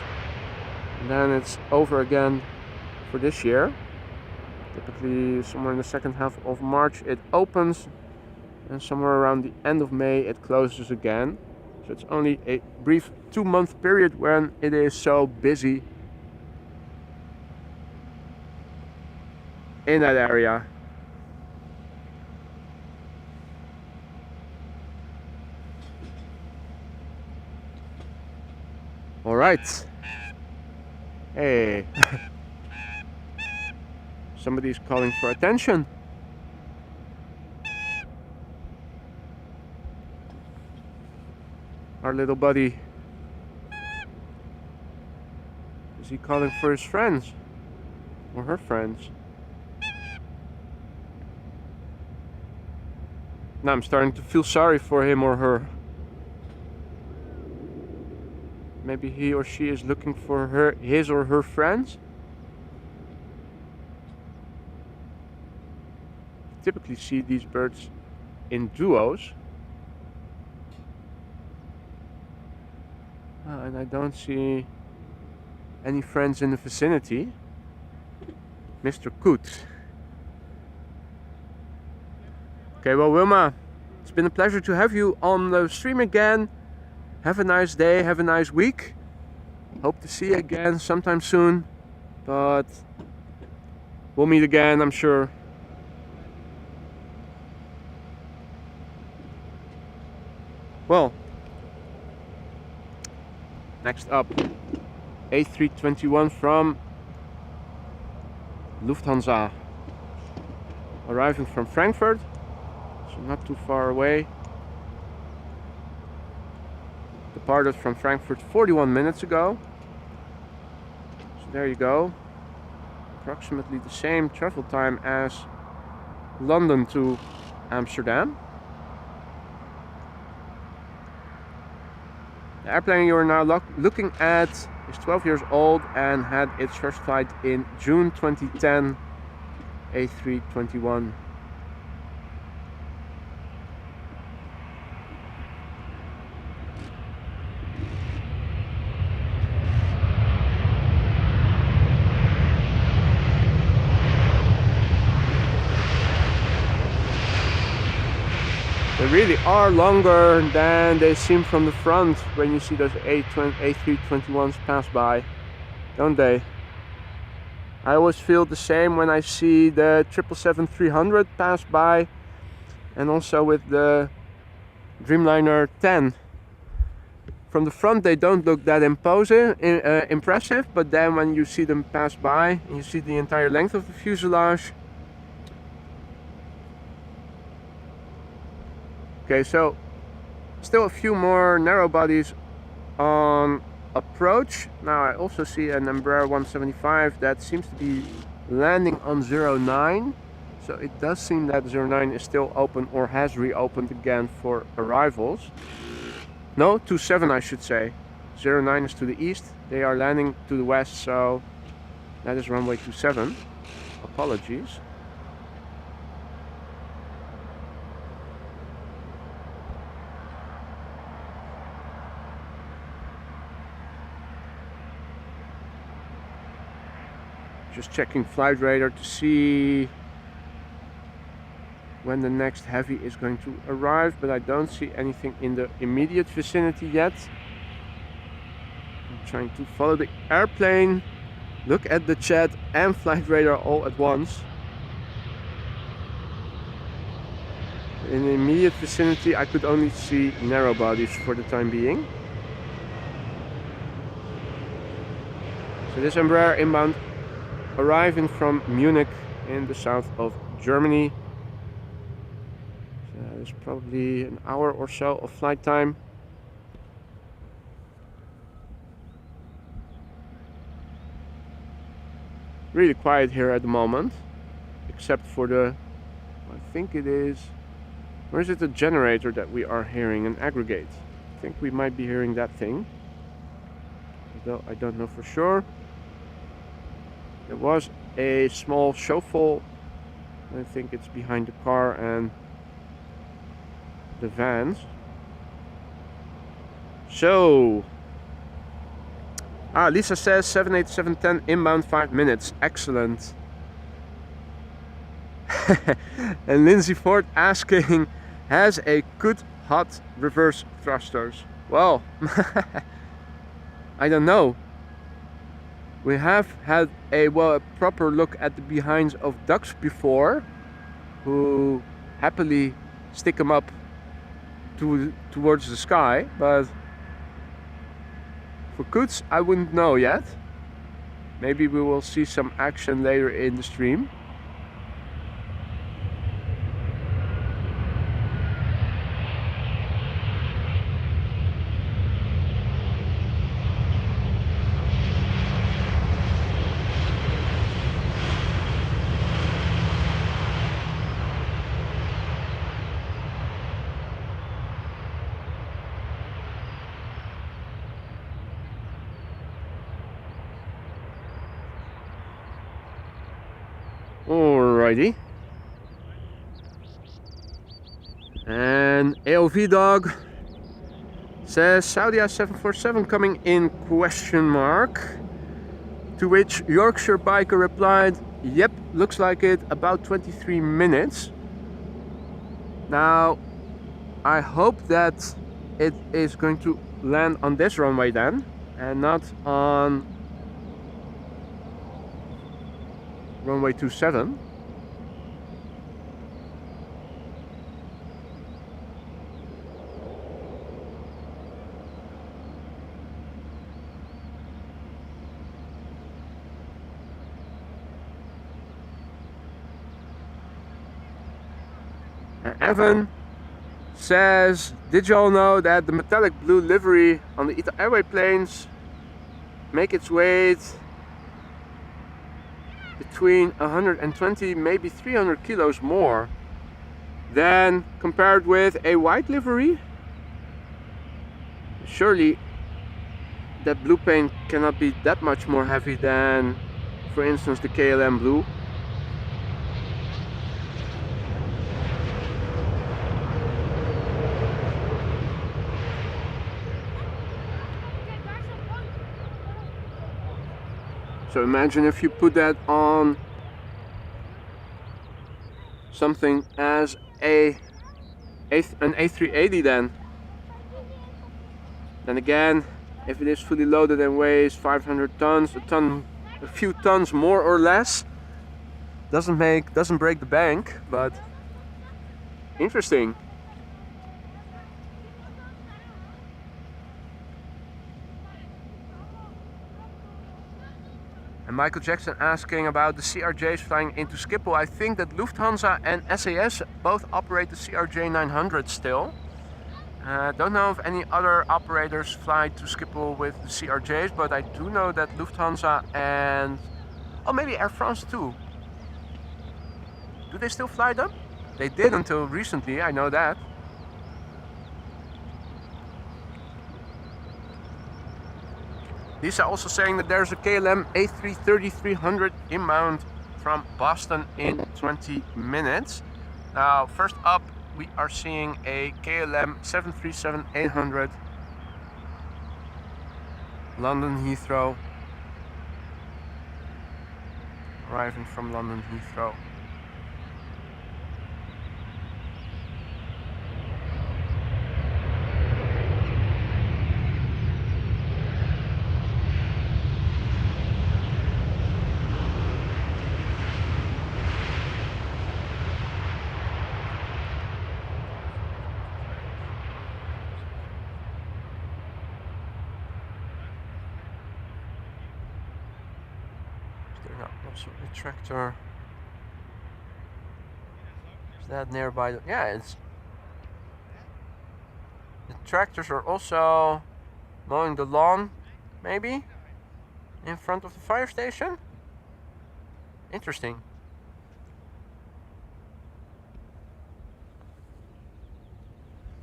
And then it's over again for this year. Typically somewhere in the second half of March it opens, and somewhere around the end of May it closes again. So it's only a brief 2-month period when it is so busy in that area. All right. Hey. Somebody's calling for attention. Our little buddy. Is he calling for his friends? Or her friends? Now I'm starting to feel sorry for him or her. Maybe he or she is looking for his or her friends? Typically see these birds in duos. And I don't see any friends in the vicinity. Mr. Coots. Okay, well, Wilma, it's been a pleasure to have you on the stream again. Have a nice day, have a nice week. Hope to see you again sometime soon. But we'll meet again, I'm sure. Well, next up, A321 from Lufthansa, arriving from Frankfurt, so not too far away. Departed from Frankfurt 41 minutes ago. So there you go. Approximately the same travel time as London to Amsterdam. The airplane you are now looking at is 12 years old and had its first flight in June 2010, A321. They really are longer than they seem from the front when you see those A321s pass by, don't they? I always feel the same when I see the 777-300 pass by, and also with the Dreamliner 10. From the front they don't look that impressive, but then when you see them pass by, you see the entire length of the fuselage. Okay, so still a few more narrow bodies on approach. Now I also see an Embraer 175 that seems to be landing on 09. So it does seem that 09 is still open or has reopened again for arrivals. No, 27 I should say. 09 is to the east. They are landing to the west, so that is runway 27. Apologies. Just checking flight radar to see when the next heavy is going to arrive, but I don't see anything in the immediate vicinity yet. I'm trying to follow the airplane, look at the chat and flight radar all at once. In the immediate vicinity I could only see narrow bodies for the time being. So this Embraer inbound arriving from Munich in the south of Germany. So there's probably an hour or so of flight time. really quiet here at the moment, except for the, I think it is, or is it the generator that we are hearing, an aggregate? I think we might be hearing that thing, although I don't know for sure. There was a small showfall. I think it's behind the car and the vans. So, Lisa says 787-10 inbound 5 minutes. Excellent. And Lindsay Ford asking, has a good hot reverse thrusters? Well, I don't know. We have had a proper look at the behinds of ducks before, who happily stick them up towards the sky, but for coots I wouldn't know yet. Maybe we will see some action later in the stream. Alrighty. And AOV Dog says Saudia 747 coming in question mark. To which Yorkshire Biker replied, yep, looks like it, about 23 minutes. Now, I hope that it is going to land on this runway then, and not on runway 27. Evan says, did you all know that the metallic blue livery on the ITA Airways planes make its weight between 120 maybe 300 kilos more than compared with a white livery? Surely that blue paint cannot be that much more heavy than, for instance, the KLM blue. So imagine if you put that on something as an A380 then. Then again, if it is fully loaded and weighs 500 tons, a few tons more or less, doesn't break the bank, but interesting. And Michael Jackson asking about the CRJs flying into Schiphol. I think that Lufthansa and SAS both operate the CRJ 900 still. Don't know if any other operators fly to Schiphol with the CRJs, but I do know that Lufthansa and, oh, maybe Air France too. Do they still fly them? They did until recently, I know that. Lisa also saying that there's a KLM A330-300 inbound from Boston in 20 minutes. Now, first up, we are seeing a KLM 737-800 London Heathrow, arriving from London Heathrow. Also a tractor. Is that nearby? Yeah, it's. The tractors are also mowing the lawn, maybe, in front of the fire station. Interesting.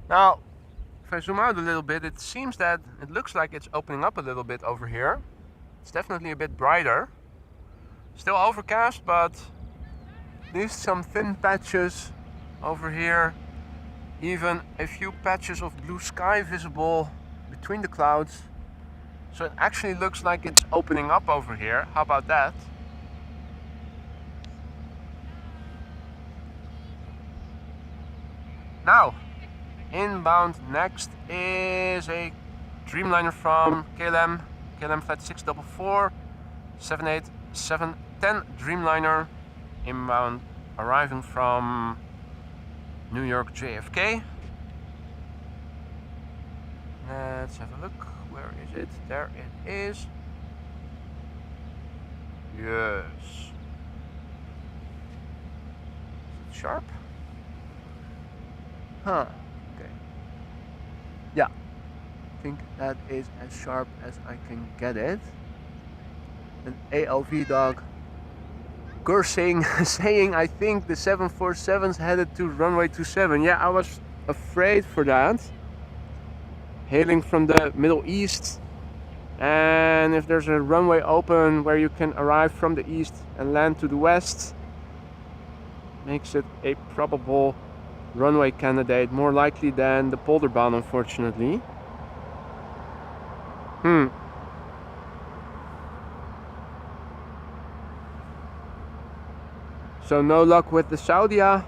Now, if I zoom out a little bit, it seems that it looks like it's opening up a little bit over here. It's definitely a bit brighter. Still overcast, but at least some thin patches over here. Even a few patches of blue sky visible between the clouds. So it actually looks like it's opening up over here. How about that? Now, inbound next is a Dreamliner from KLM Flight 644, 78710 Dreamliner, inbound arriving from New York JFK. Let's have a look. Where is it? There it is. Yes. Is it sharp? Huh. Okay. Yeah. I think that is as sharp as I can get it. An ALV dog cursing, saying I think the 747's headed to runway 27. Yeah, I was afraid for that. Hailing from the Middle East, and if there's a runway open where you can arrive from the east and land to the west, makes it a probable runway candidate, more likely than the Polderbaan, unfortunately. So no luck with the Saudia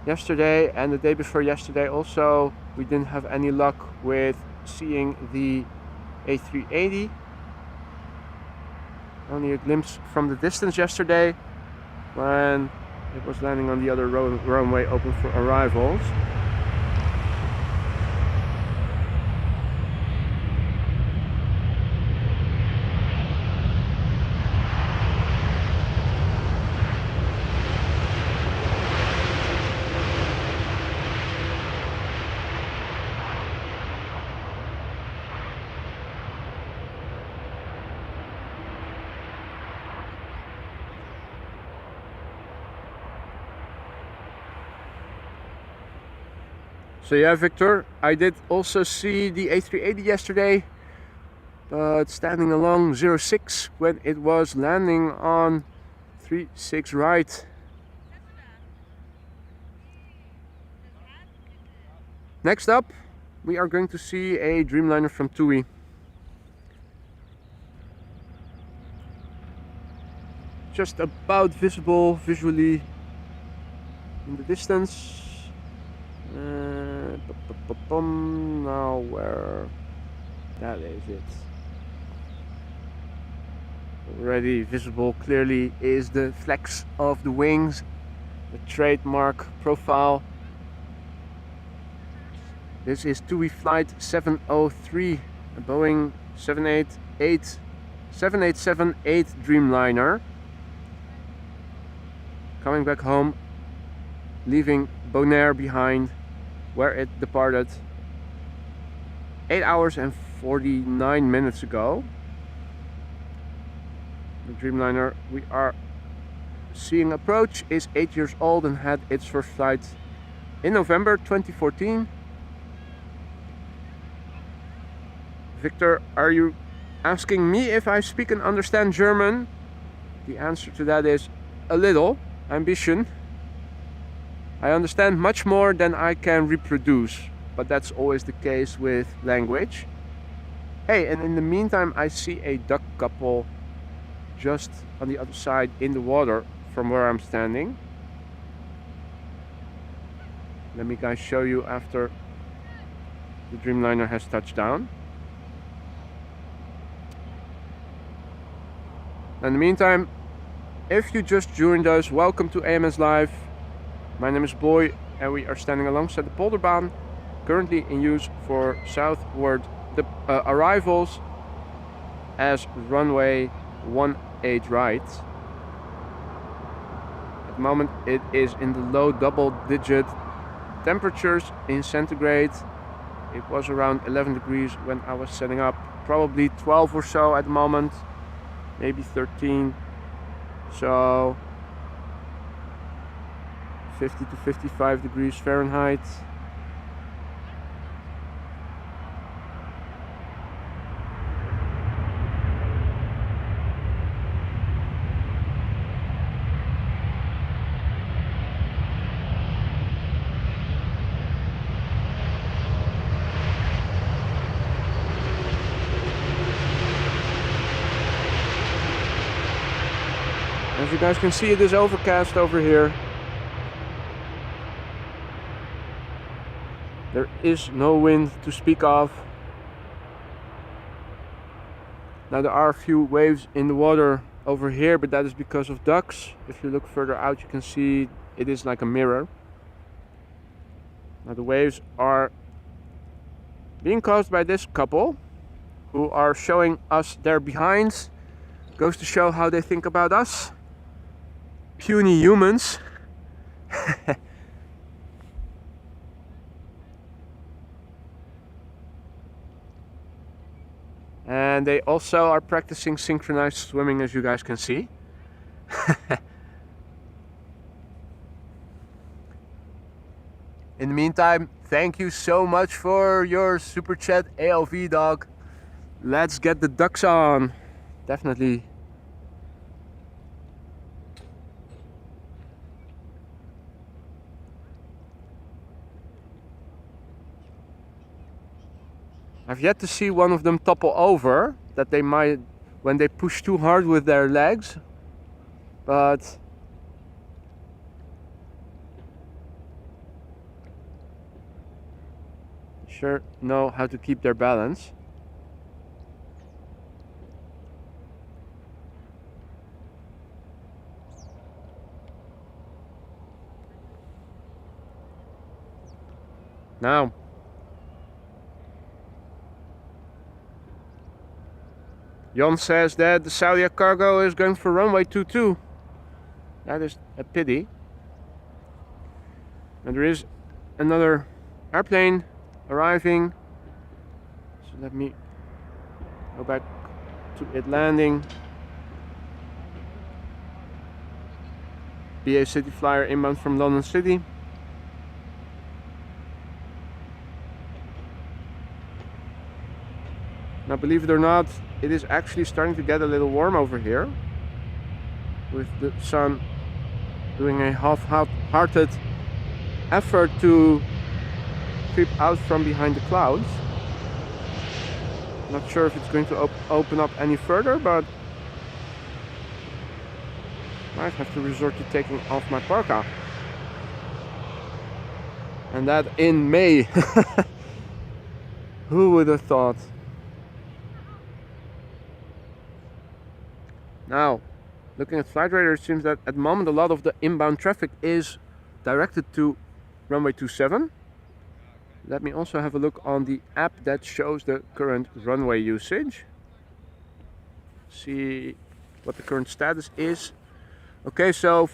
yesterday, and the day before yesterday also we didn't have any luck with seeing the A380. Only a glimpse from the distance yesterday when it was landing on the other runway open for arrivals. So yeah, Victor, I did also see the A380 yesterday, but standing along 06 when it was landing on 36 right. Next up, we are going to see a Dreamliner from TUI. Just about visible visually in the distance. Now where that is it. Already visible clearly is the flex of the wings, the trademark profile. This is TUI Flight 703, a Boeing 787-8 Dreamliner. Coming back home, leaving Bonaire behind, where it departed 8 hours and 49 minutes ago. The Dreamliner we are seeing approach is 8 years old and had its first flight in November 2014. Victor, are you asking me if I speak and understand German? The answer to that is a little. Ambition. I understand much more than I can reproduce, but that's always the case with language. Hey, and in the meantime I see a duck couple just on the other side in the water from where I'm standing. Let me guys show you after the Dreamliner has touched down. In the meantime, if you just joined us, welcome to AMS Live. My name is Boy and we are standing alongside the Polderbaan, currently in use for southward arrivals as runway 18 right. At the moment it is in the low double-digit temperatures in centigrade. It was around 11 degrees when I was setting up, probably 12 or so at the moment, maybe 13. So 50 to 55 degrees Fahrenheit. As you guys can see, it is overcast over here. There is no wind to speak of. Now there are a few waves in the water over here, but that is because of ducks. If you look further out, you can see it is like a mirror. Now the waves are being caused by this couple who are showing us their behinds. Goes to show how they think about us. Puny humans. And they also are practicing synchronized swimming, as you guys can see. In the meantime, thank you so much for your super chat, ALV dog. Let's get the ducks on. Definitely. I've yet to see one of them topple over, that they might when they push too hard with their legs, but sure know how to keep their balance. Now, Jon says that the Saudi cargo is going for runway 22. That is a pity. And there is another airplane arriving. So let me go back to it landing. BA City Flyer inbound from London City. Now, believe it or not, it is actually starting to get a little warm over here, with the sun doing a half-hearted effort to creep out from behind the clouds. Not sure if it's going to open up any further, but might have to resort to taking off my parka. And that in May. Who would have thought? Now, looking at flight radar, it seems that at the moment a lot of the inbound traffic is directed to runway 27. Let me also have a look on the app that shows the current runway usage. See what the current status is. Okay, so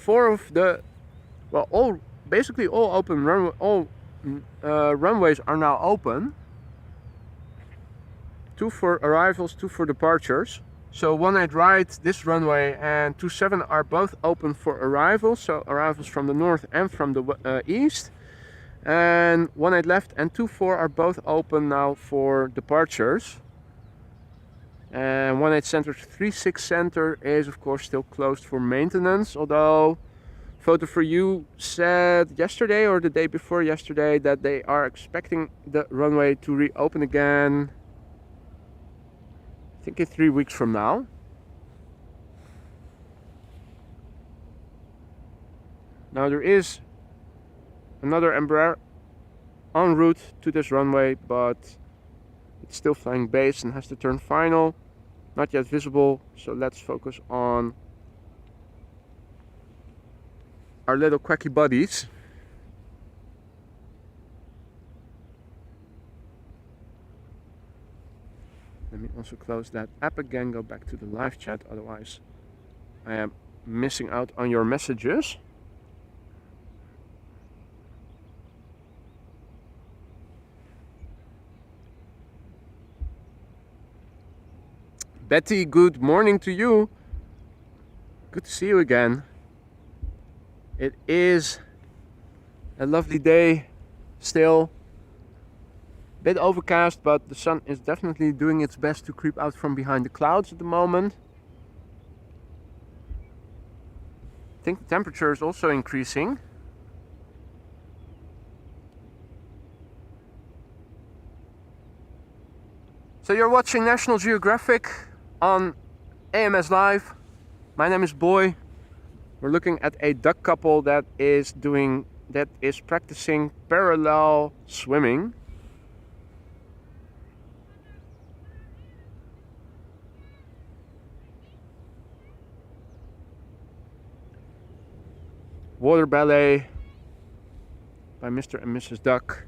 basically all open runways are now open. 2 for arrivals, 2 for departures. So 18 right, this runway, and 27 are both open for arrivals. So arrivals from the north and from the east. And 18 left and 24 are both open now for departures. And 18 center to 36 center is of course still closed for maintenance. Although Photo for You said yesterday or the day before yesterday that they are expecting the runway to reopen again. I think in 3 weeks from now. Now there is another Embraer en route to this runway, but it's still flying base and has to turn final. Not yet visible, so let's focus on our little quacky buddies. Let me also close that app again, go back to the live chat, otherwise I am missing out on your messages. Betty, good morning to you. Good to see you again. It is a lovely day still. Bit overcast, but the sun is definitely doing its best to creep out from behind the clouds at the moment. I think the temperature is also increasing. So you're watching National Geographic on AMS Live. My name is Boy. We're looking at a duck couple that is practicing parallel swimming. Water ballet by Mr. and Mrs. Duck.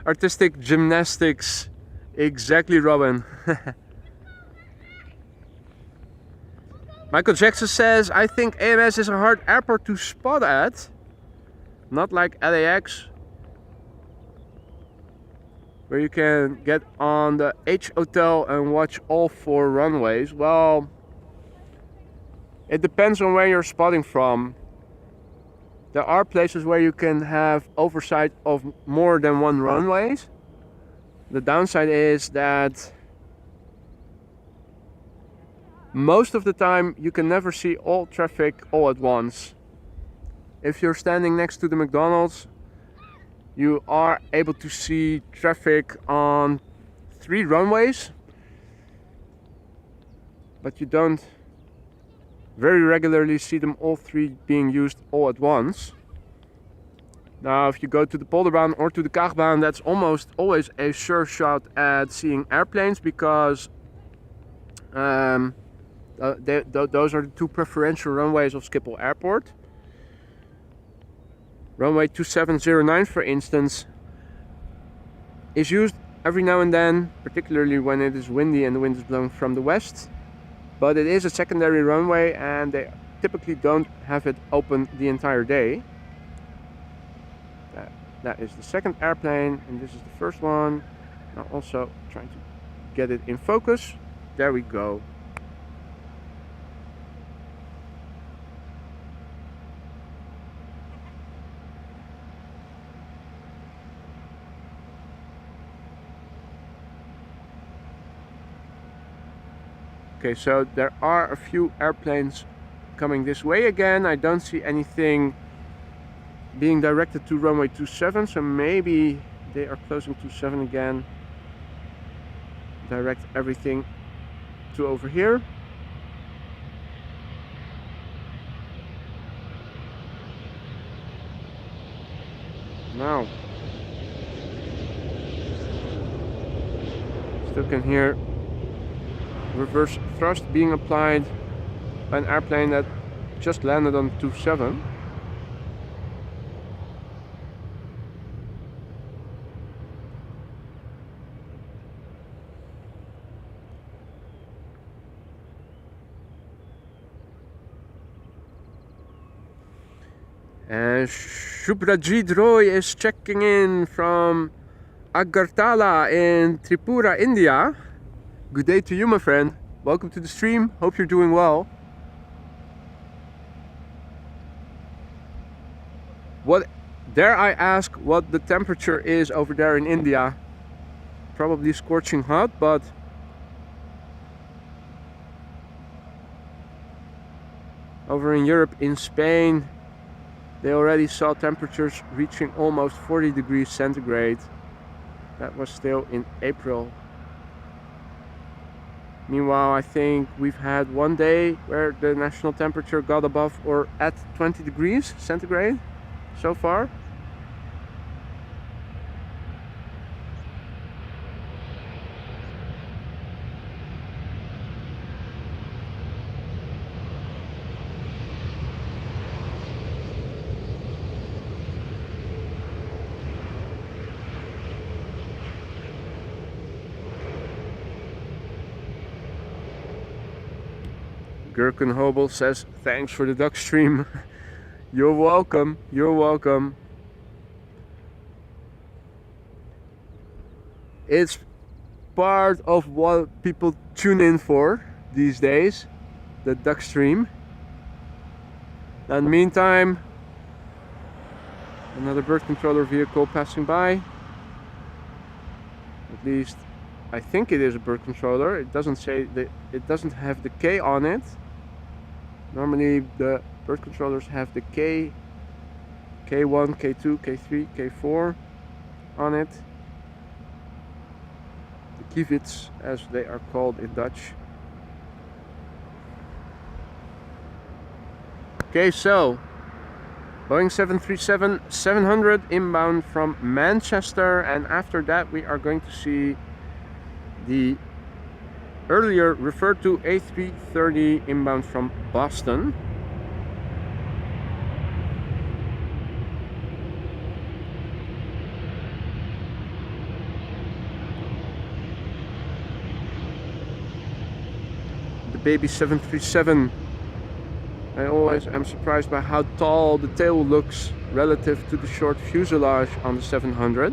Artistic gymnastics, exactly, Robin. Michael Jackson says, I think AMS is a hard airport to spot at. Not like LAX, where you can get on the H Hotel and watch all 4 runways. Well, it depends on where you're spotting from. There are places where you can have oversight of more than 1 runways. The downside is that most of the time you can never see all traffic all at once. If you're standing next to the McDonald's, you are able to see traffic on 3 runways, but you don't very regularly see them all 3 being used all at once. Now, if you go to the Polderbaan or to the Kaagbaan, that's almost always a sure shot at seeing airplanes, because those are the 2 preferential runways of Schiphol Airport. Runway 2709, for instance, is used every now and then, particularly when it is windy and the wind is blowing from the west. But it is a secondary runway and they typically don't have it open the entire day. That is the second airplane, and this is the first one. Now also trying to get it in focus. There we go. Okay, so there are a few airplanes coming this way again. I don't see anything being directed to runway 27, so maybe they are closing 27 again. Direct everything to over here. Now, still can hear reverse thrust being applied by an airplane that just landed on 27. And Subhrajit Roy is checking in from Agartala in Tripura, India. Good day to you, my friend. Welcome to the stream. Hope you're doing well. Dare I ask what the temperature is over there in India? Probably scorching hot, but over in Europe, in Spain, they already saw temperatures reaching almost 40 degrees centigrade. That was still in April. Meanwhile, I think we've had one day where the national temperature got above or at 20 degrees centigrade so far. Gherkin Hobel says thanks for the duck stream. You're welcome, you're welcome. It's part of what people tune in for these days, the duck stream. In the meantime, another bird controller vehicle passing by. At least I think it is a bird controller. It doesn't say that, it doesn't have the K on it. Normally the bird controllers have the K, K1, K2, K3, K4 on it. The kivits, as they are called in Dutch. Okay, so Boeing 737-700 inbound from Manchester, and after that we are going to see the earlier referred to A330 inbound from Boston. The baby 737. I always am surprised by how tall the tail looks relative to the short fuselage on the 700.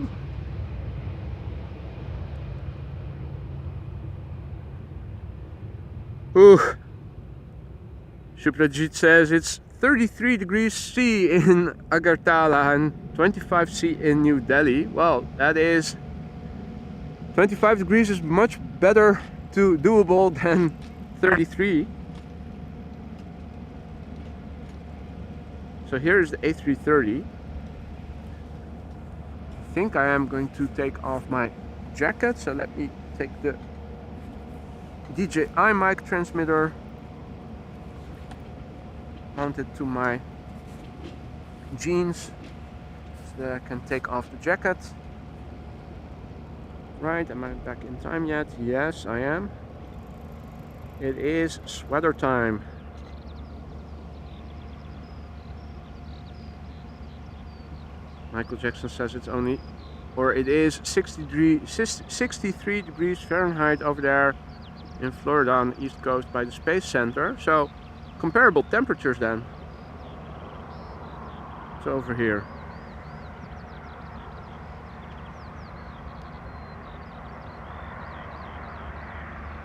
Ooh. Suprajit says it's 33 degrees C in Agartala and 25 C in New Delhi. Well, that is 25 degrees is much better doable than 33. So here is the A330. I think I am going to take off my jacket, so let me take the DJI mic transmitter, mount it to my jeans so that I can take off the jacket. Right, am I back in time yet? Yes, I am. It is sweater time. Michael Jackson says it's only, or it is 63 degrees Fahrenheit over there in Florida on the east coast by the Space Center. So comparable temperatures then. It's over here.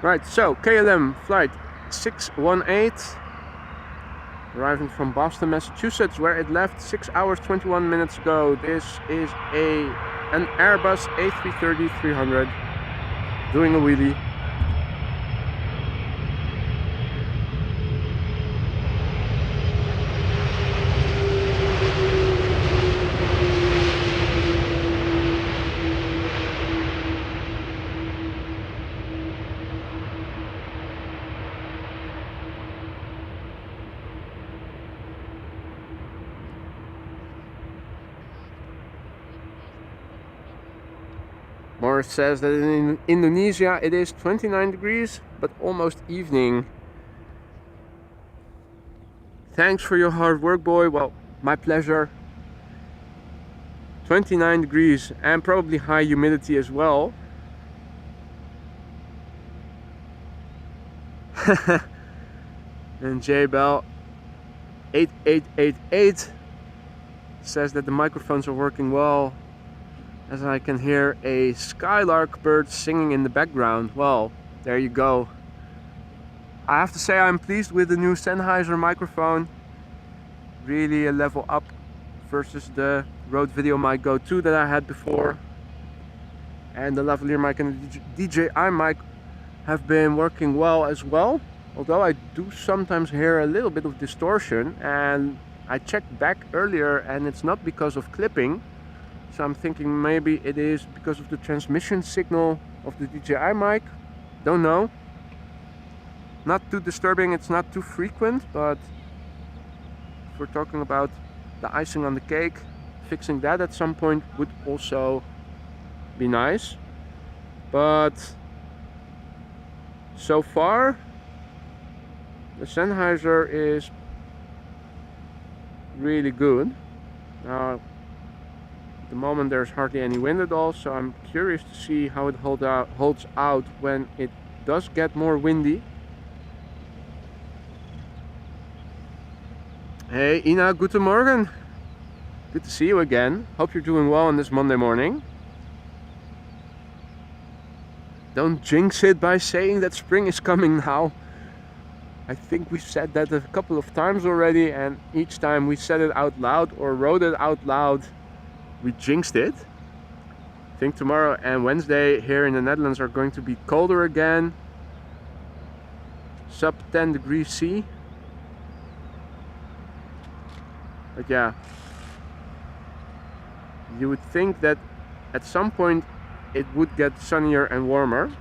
Right, so KLM flight 618 arriving from Boston, Massachusetts, where it left 6 hours 21 minutes ago. This is an Airbus A330-300 doing a wheelie. Morris says that in Indonesia it is 29 degrees, but almost evening. Thanks for your hard work, boy. Well, my pleasure. 29 degrees and probably high humidity as well. And JBell 8888 says that the microphones are working well, as I can hear a skylark bird singing in the background. Well, there you go. I have to say I'm pleased with the new Sennheiser microphone. Really a level up versus the Rode Video Mic Go 2 that I had before. And the lavalier mic and the DJI mic have been working well as well. Although I do sometimes hear a little bit of distortion, and I checked back earlier and it's not because of clipping. So I'm thinking maybe it is because of the transmission signal of the DJI mic. Don't know. Not too disturbing, it's not too frequent, but if we're talking about the icing on the cake, fixing that at some point would also be nice. But so far the Sennheiser is really good. Now at the moment there's hardly any wind at all, so I'm curious to see how it holds out when it does get more windy. Hey Ina, guten Morgen. Good to see you again. Hope you're doing well on this Monday morning. Don't jinx it by saying that spring is coming now. I think we said that a couple of times already, and each time we said it out loud or wrote it out loud, we jinxed it. I think tomorrow and Wednesday here in the Netherlands are going to be colder again. Sub 10 degrees C. But yeah, you would think that at some point it would get sunnier and warmer.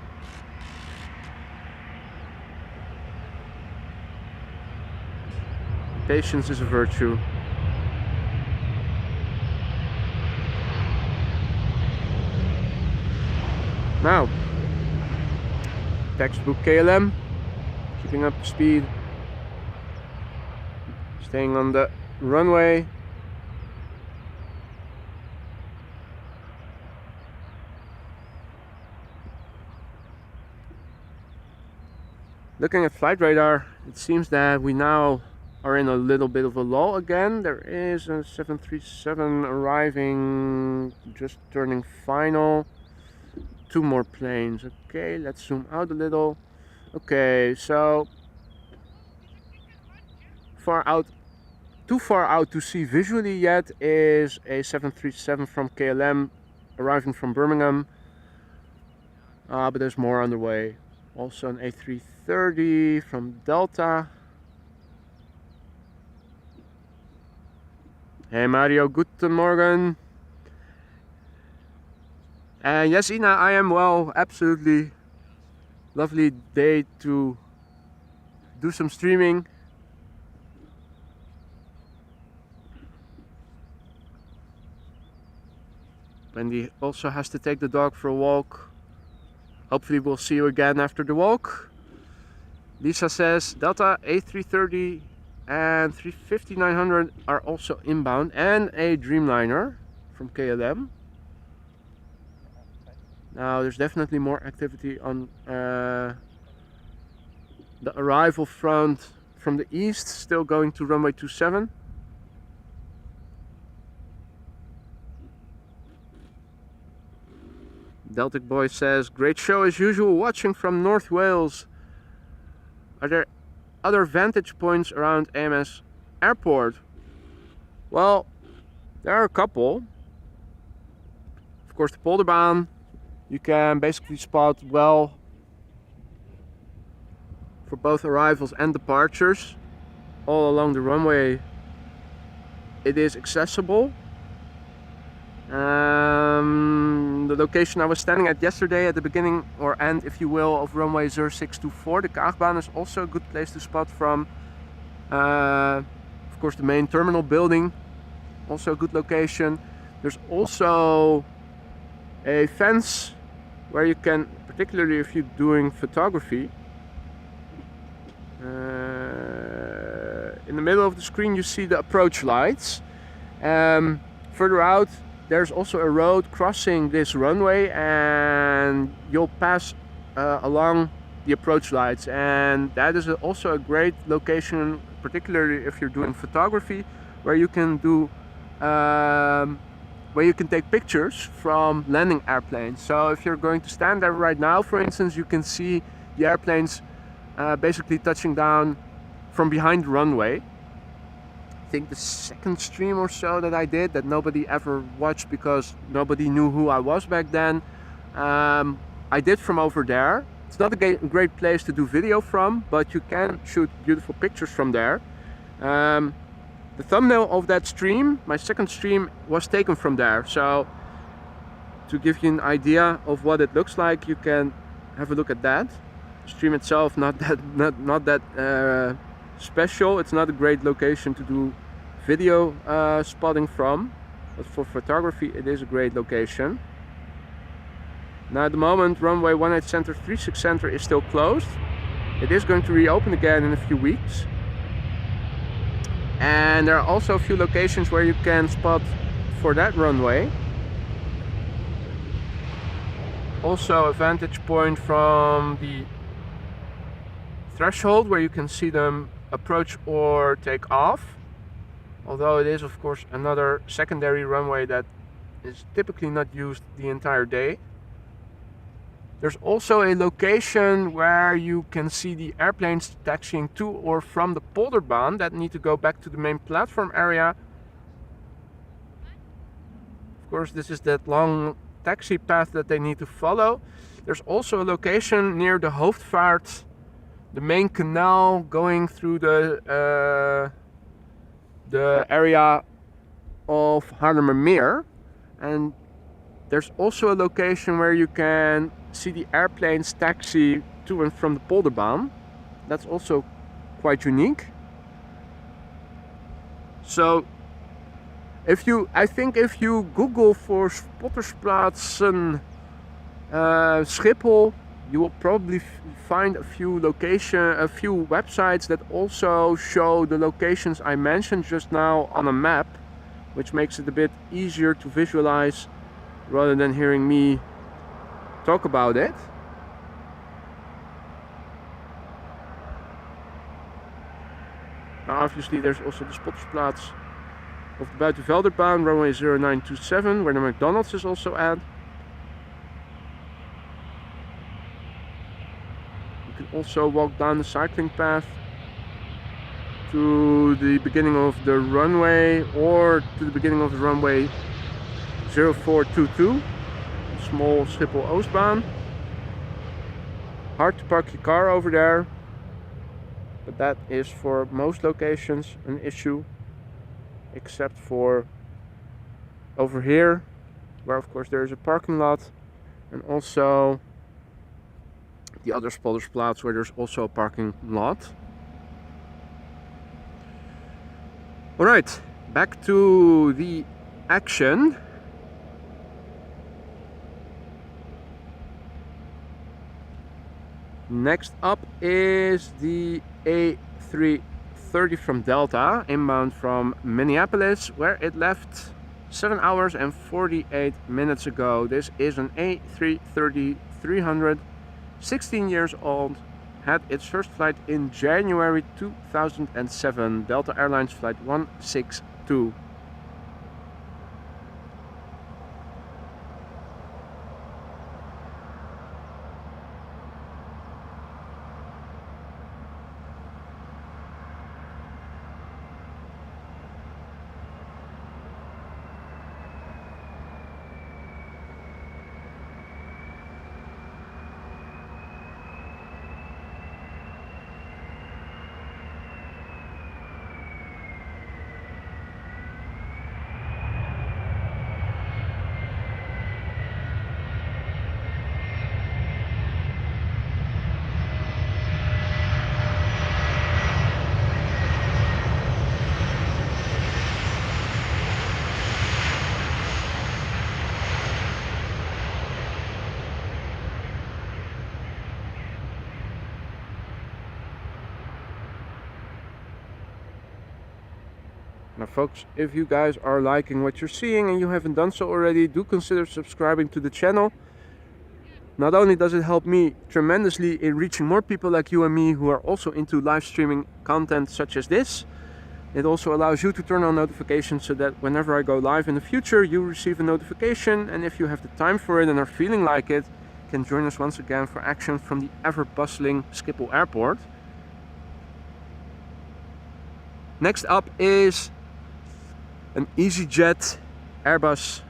Patience is a virtue. Now, textbook KLM, keeping up the speed, staying on the runway. Looking at flight radar, it seems that we now are in a little bit of a lull again. There is a 737 arriving, just turning final. 2 more planes. Okay, let's zoom out a little. Okay, so too far out to see visually yet is a 737 from KLM arriving from Birmingham, but there's more on the way. Also an A330 from Delta. Hey Mario, guten Morgen. Yes Ina, I am well, absolutely. Lovely day to do some streaming. Wendy also has to take the dog for a walk. Hopefully we'll see you again after the walk. Lisa says Delta A330 and 350-900 are also inbound, and a Dreamliner from KLM. Now there's definitely more activity on the arrival front from the east, still going to runway 27. Deltic Boy says, great show as usual, watching from North Wales. Are there other vantage points around AMS airport? Well, there are a couple. Of course, the Polderbaan. You can basically spot well for both arrivals and departures. All along the runway it is accessible. The location I was standing at yesterday at the beginning or end, if you will, of runway 0624, the Kaagbaan, is also a good place to spot from. Of course, the main terminal building, also a good location. There's also a fence where you can, particularly if you're doing photography, in the middle of the screen you see the approach lights. Further out there's also a road crossing this runway, and you'll pass along the approach lights, and that is also a great location, particularly if you're doing photography, where you can do where you can take pictures from landing airplanes. So if you're going to stand there right now, for instance, you can see the airplanes basically touching down from behind the runway. I think the second stream or so that I did, that nobody ever watched because nobody knew who I was back then, I did from over there. It's not a great place to do video from, but you can shoot beautiful pictures from there. The thumbnail of that stream, my second stream, was taken from there. So to give you an idea of what it looks like, you can have a look at that. The stream itself not that special. It's not a great location to do video spotting from, but for photography it is a great location. Now at the moment runway 18 center 36 center is still closed. It is going to reopen again in a few weeks. And there are also a few locations where you can spot for that runway. Also a vantage point from the threshold where you can see them approach or take off. although it is of course another secondary runway that is typically not used the entire day. There's also a location where you can see the airplanes taxiing to or from the Polderbaan that need to go back to the main platform area. Of course, this is that long taxi path that they need to follow. There's also a location near the Hoofdvaart, the main canal going through the area of Haarlemmermeer, and there's also a location where you can see the airplanes taxi to and from the Polderbaan. That's also quite unique. So I think if you Google for Spottersplaatsen Schiphol, you will probably find a few websites that also show the locations I mentioned just now on a map, which makes it a bit easier to visualize rather than hearing me talk about it. Now obviously there's also the Spottersplaats of the Buitenvelderbaan, runway 0927, where the McDonald's is also at. You can also walk down the cycling path to the beginning of the runway, or to the beginning of the runway 0422, small Schiphol Oostbaan. Hard to park your car over there, but that is for most locations an issue, except for over here, where of course there is a parking lot, and also the other Spottersplaats where there's also a parking lot. Alright, back to the action. Next up is the A330 from Delta, inbound from Minneapolis, where it left 7 hours and 48 minutes ago. This is an A330-300, 16 years old, had its first flight in January 2007, Delta Airlines flight 162. Now folks, if you guys are liking what you're seeing and you haven't done so already, do consider subscribing to the channel. Not only does it help me tremendously in reaching more people like you and me who are also into live streaming content such as this, it also allows you to turn on notifications so that whenever I go live in the future, you receive a notification, and if you have the time for it and are feeling like it, can join us once again for action from the ever-bustling Schiphol Airport. Next up is an EasyJet Airbus.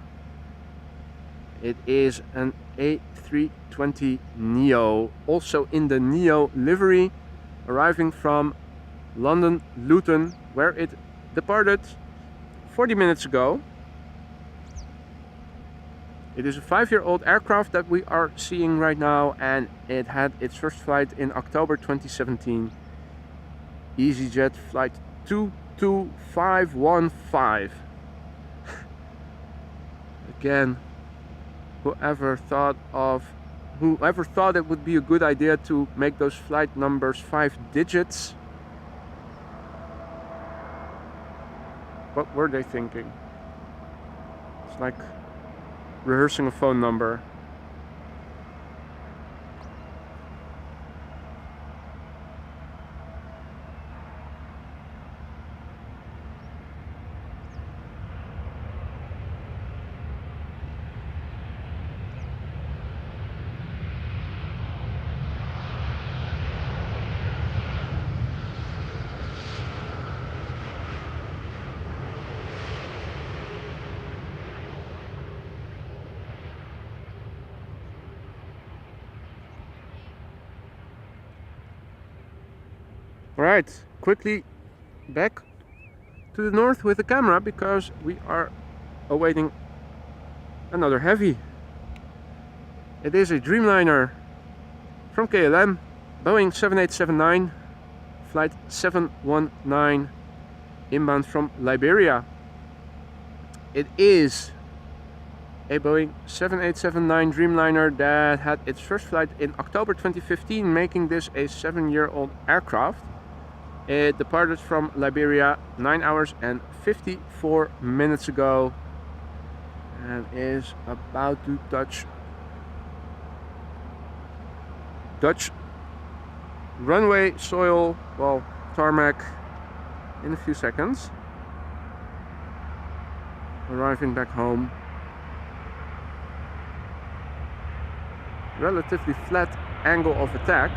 It is an A320 Neo, also in the Neo livery, arriving from London Luton, where it departed 40 minutes ago. It is a 5-year-old aircraft that we are seeing right now, and it had its first flight in October 2017. EasyJet flight 22515. Again, whoever thought it would be a good idea to make those flight numbers 5 digits? What were they thinking? It's like rehearsing a phone number. Alright, quickly back to the north with the camera because we are awaiting another heavy. It is a Dreamliner from KLM, Boeing 7879, flight 719, inbound from Liberia. It is a Boeing 7879 Dreamliner that had its first flight in October 2015, making this a 7-year-old aircraft. It departed from Liberia 9 hours and 54 minutes ago and is about to touch Dutch runway soil, well, tarmac, in a few seconds. Arriving back home. Relatively flat angle of attack.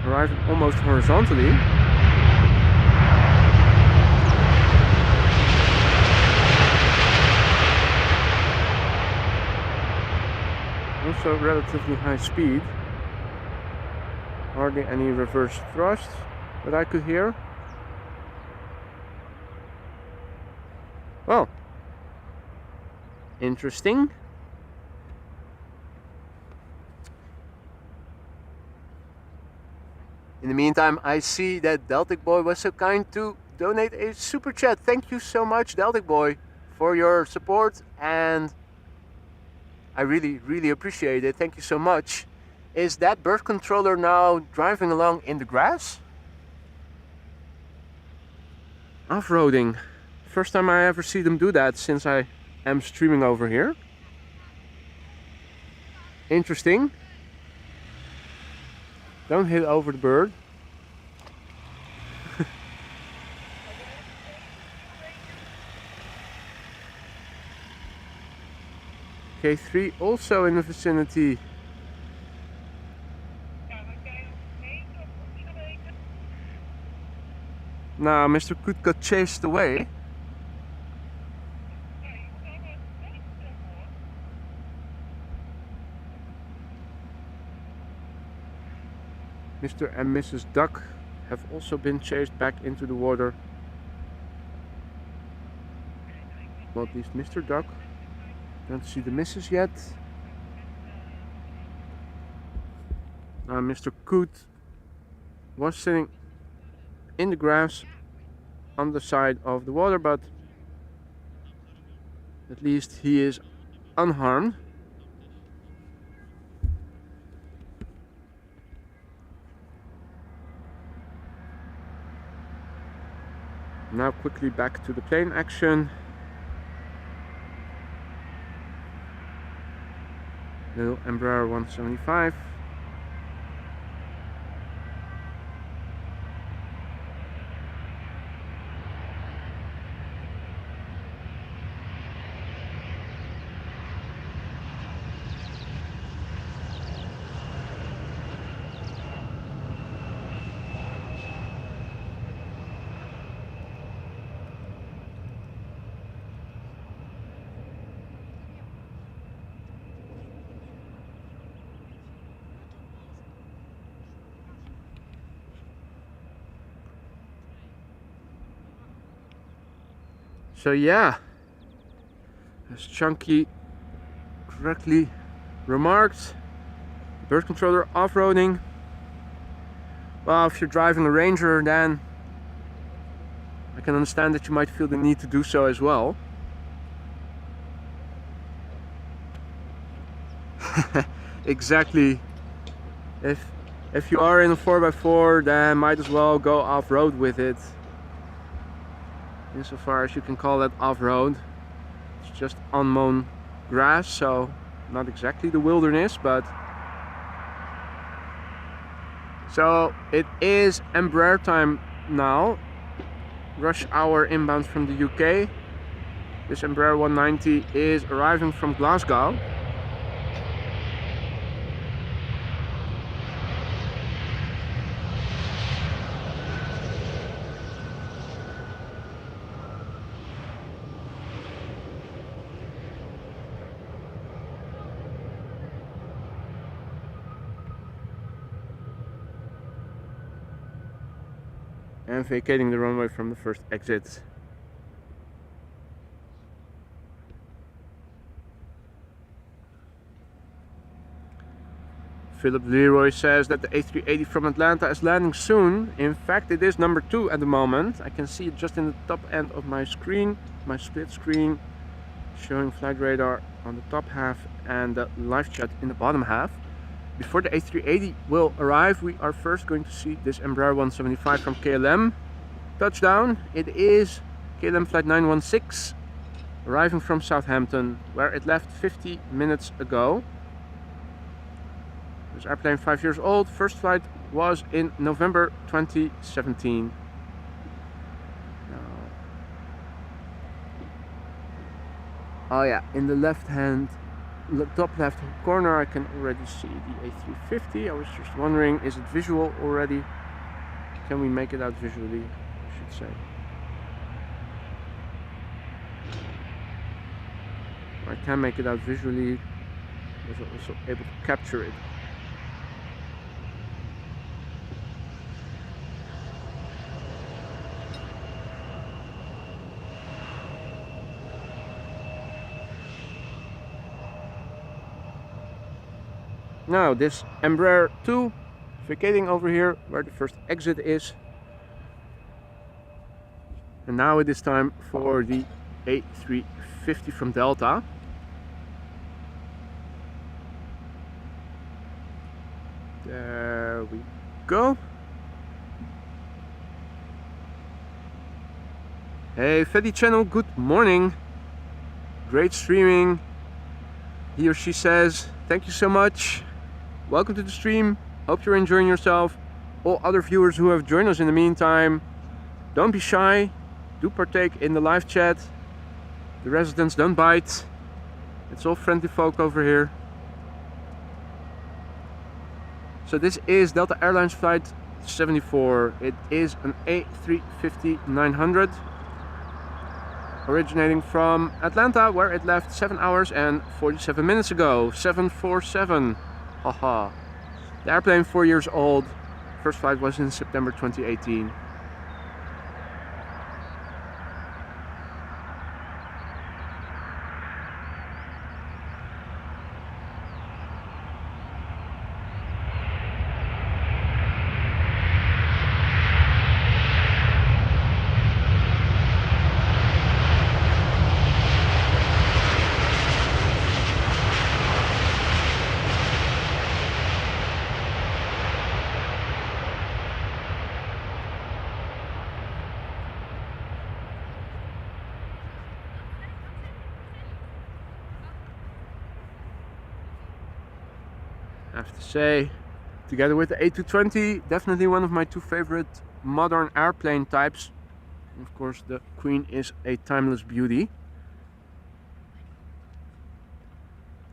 Arriving almost horizontally. Also relatively high speed. Hardly any reverse thrust that I could hear. Well, interesting. In the meantime, I see that Deltic Boy was so kind to donate a super chat. Thank you so much, Deltic Boy, for your support, and I really appreciate it. Thank you so much. Is that bird controller now driving along in the grass? Off-roading. First time I ever see them do that since I am streaming over here. Interesting. Don't hit over the bird. K3 also in the vicinity. Now Mr. Coot got chased away. Mr. and Mrs. Duck have also been chased back into the water. Well, at least Mr. Duck. Don't see the misses yet. Mr. Coot was sitting in the grass on the side of the water, but at least he is unharmed. Now quickly back to the plane action. Little Embraer 175. So yeah, as Chunky correctly remarked, bird controller off-roading. Well, if you're driving a Ranger, then I can understand that you might feel the need to do so as well. Exactly. If you are in a 4x4, then might as well go off-road with it. Insofar as you can call that off-road. It's just unmown grass, so not exactly the wilderness, but... So it is Embraer time now. Rush hour inbound from the UK. This Embraer 190 is arriving from Glasgow. and vacating the runway from the first exit. Philip Leroy says that the A380 from Atlanta is landing soon. In fact, it is number 2 at the moment. I can see it just in the top end of my screen, my split screen, showing flight radar on the top half and the live chat in the bottom half. Before the A380 will arrive, we are first going to see this Embraer 175 from KLM touchdown. It is KLM flight 916 arriving from Southampton, where it left 50 minutes ago. This airplane 5 years old. First flight was in November 2017. Oh yeah, in the top left corner I can already see the A350. I was just wondering, is it visual already? Can we make it out visually, I should say. I can make it out visually. I was also able to capture it. Now this Embraer 2 vacating over here where the first exit is. And now it is time for the A350 from Delta. There we go. Hey Fetty Channel, good morning. Great streaming. He or she says, thank you so much. Welcome to the stream. Hope you're enjoying yourself. All other viewers who have joined us in the meantime, don't be shy. Do partake in the live chat. The residents don't bite. It's all friendly folk over here. So this is Delta Airlines flight 74. It is an A350-900 originating from Atlanta, where it left 7 hours and 47 minutes ago. 747. Haha. The airplane 4 years old. First flight was in September 2018. I have to say, together with the A220, definitely one of my two favorite modern airplane types. And of course, the Queen is a timeless beauty.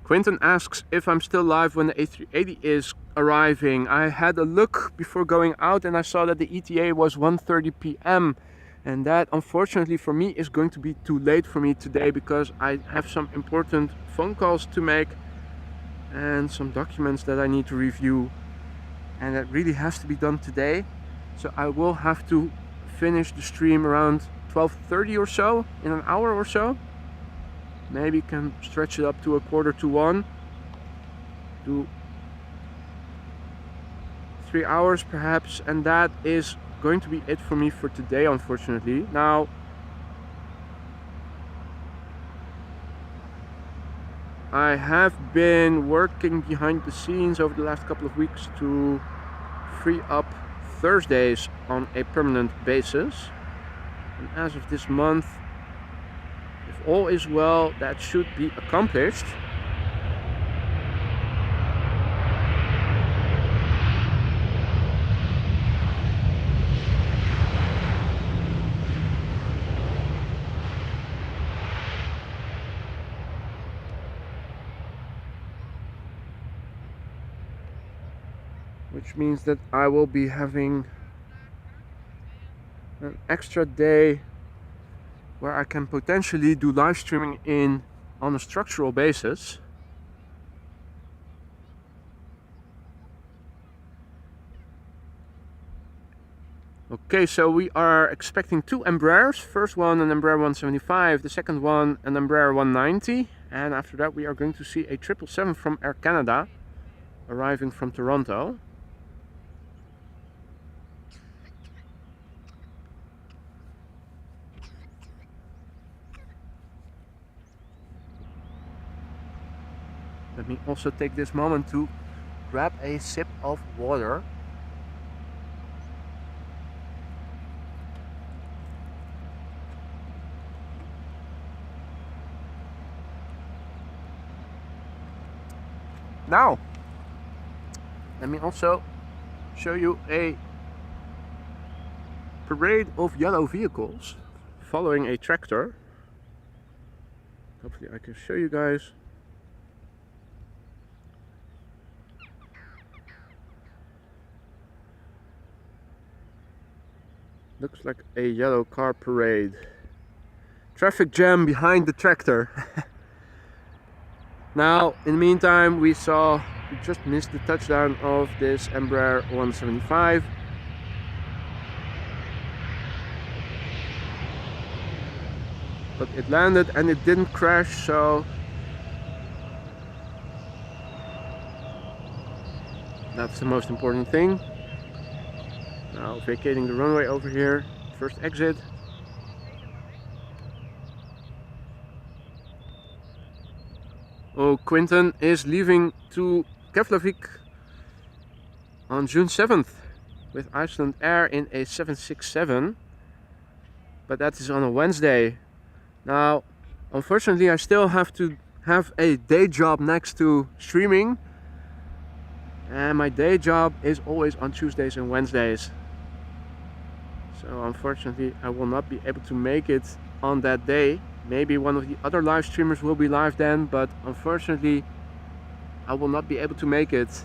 Quinton asks if I'm still live when the A380 is arriving. I had a look before going out and I saw that the ETA was 1:30 p.m. And that, unfortunately for me, is going to be too late for me today because I have some important phone calls to make and some documents that I need to review, and that really has to be done today. So I will have to finish the stream around 12:30 or so, in an hour or so. Maybe can stretch it up to 1:45. Do 3 hours perhaps, and that is going to be it for me for today, unfortunately. Now, I have been working behind the scenes over the last couple of weeks to free up Thursdays on a permanent basis. And as of this month, if all is well, that should be accomplished. Which means that I will be having an extra day where I can potentially do live streaming on a structural basis. Okay, so we are expecting 2 Embraers. First one an Embraer 175, the second one an Embraer 190. And after that we are going to see a 777 from Air Canada arriving from Toronto. Let me also take this moment to grab a sip of water. Now, let me also show you a parade of yellow vehicles following a tractor. Hopefully I can show you guys. Looks like a yellow car parade. Traffic jam behind the tractor. Now, in the meantime, we just missed the touchdown of this Embraer 175. But it landed and it didn't crash, so that's the most important thing. Now vacating the runway over here, first exit. Oh, Quinten is leaving to Keflavik on June 7th with Iceland Air in a 767, but that is on a Wednesday. Now, unfortunately, I still have to have a day job next to streaming, and my day job is always on Tuesdays and Wednesdays. So unfortunately, I will not be able to make it on that day. Maybe one of the other live streamers will be live then, but unfortunately I will not be able to make it.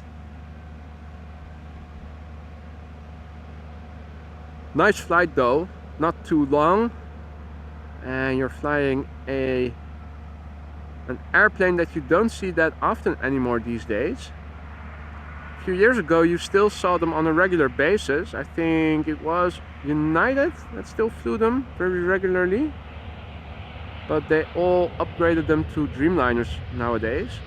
Nice flight though, not too long, and you're flying an airplane that you don't see that often anymore these days. A few years ago you still saw them on a regular basis. I think it was United that still flew them very regularly, but they all upgraded them to Dreamliners nowadays.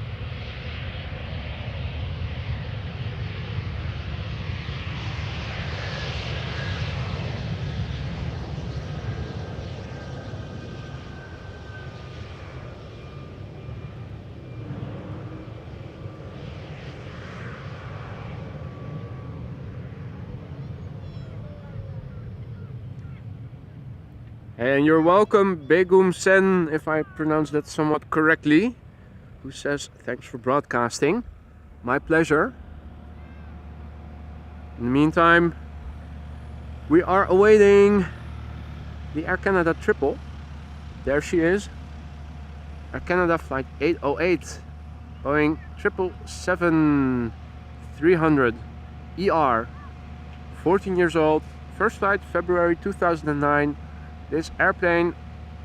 And you're welcome, Begum Sen, if I pronounce that somewhat correctly, who says thanks for broadcasting. My pleasure. In the meantime, we are awaiting the Air Canada triple. There she is. Air Canada flight 808, Boeing 777-300 ER, 14 years old, first flight February 2009. This airplane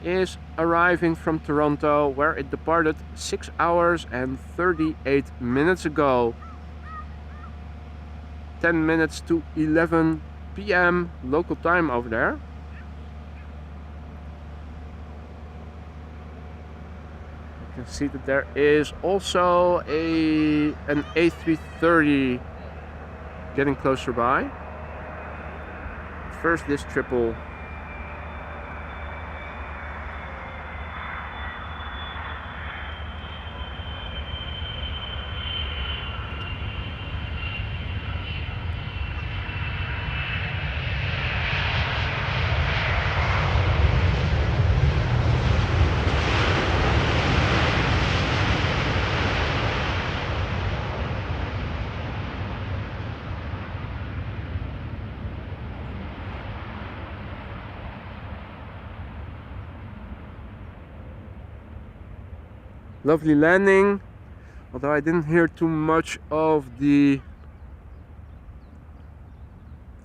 is arriving from Toronto, where it departed 6 hours and 38 minutes ago. 10 minutes to 11 p.m. local time over there. You can see that there is also an A330 getting closer by. First this triple. Lovely landing, although I didn't hear too much of the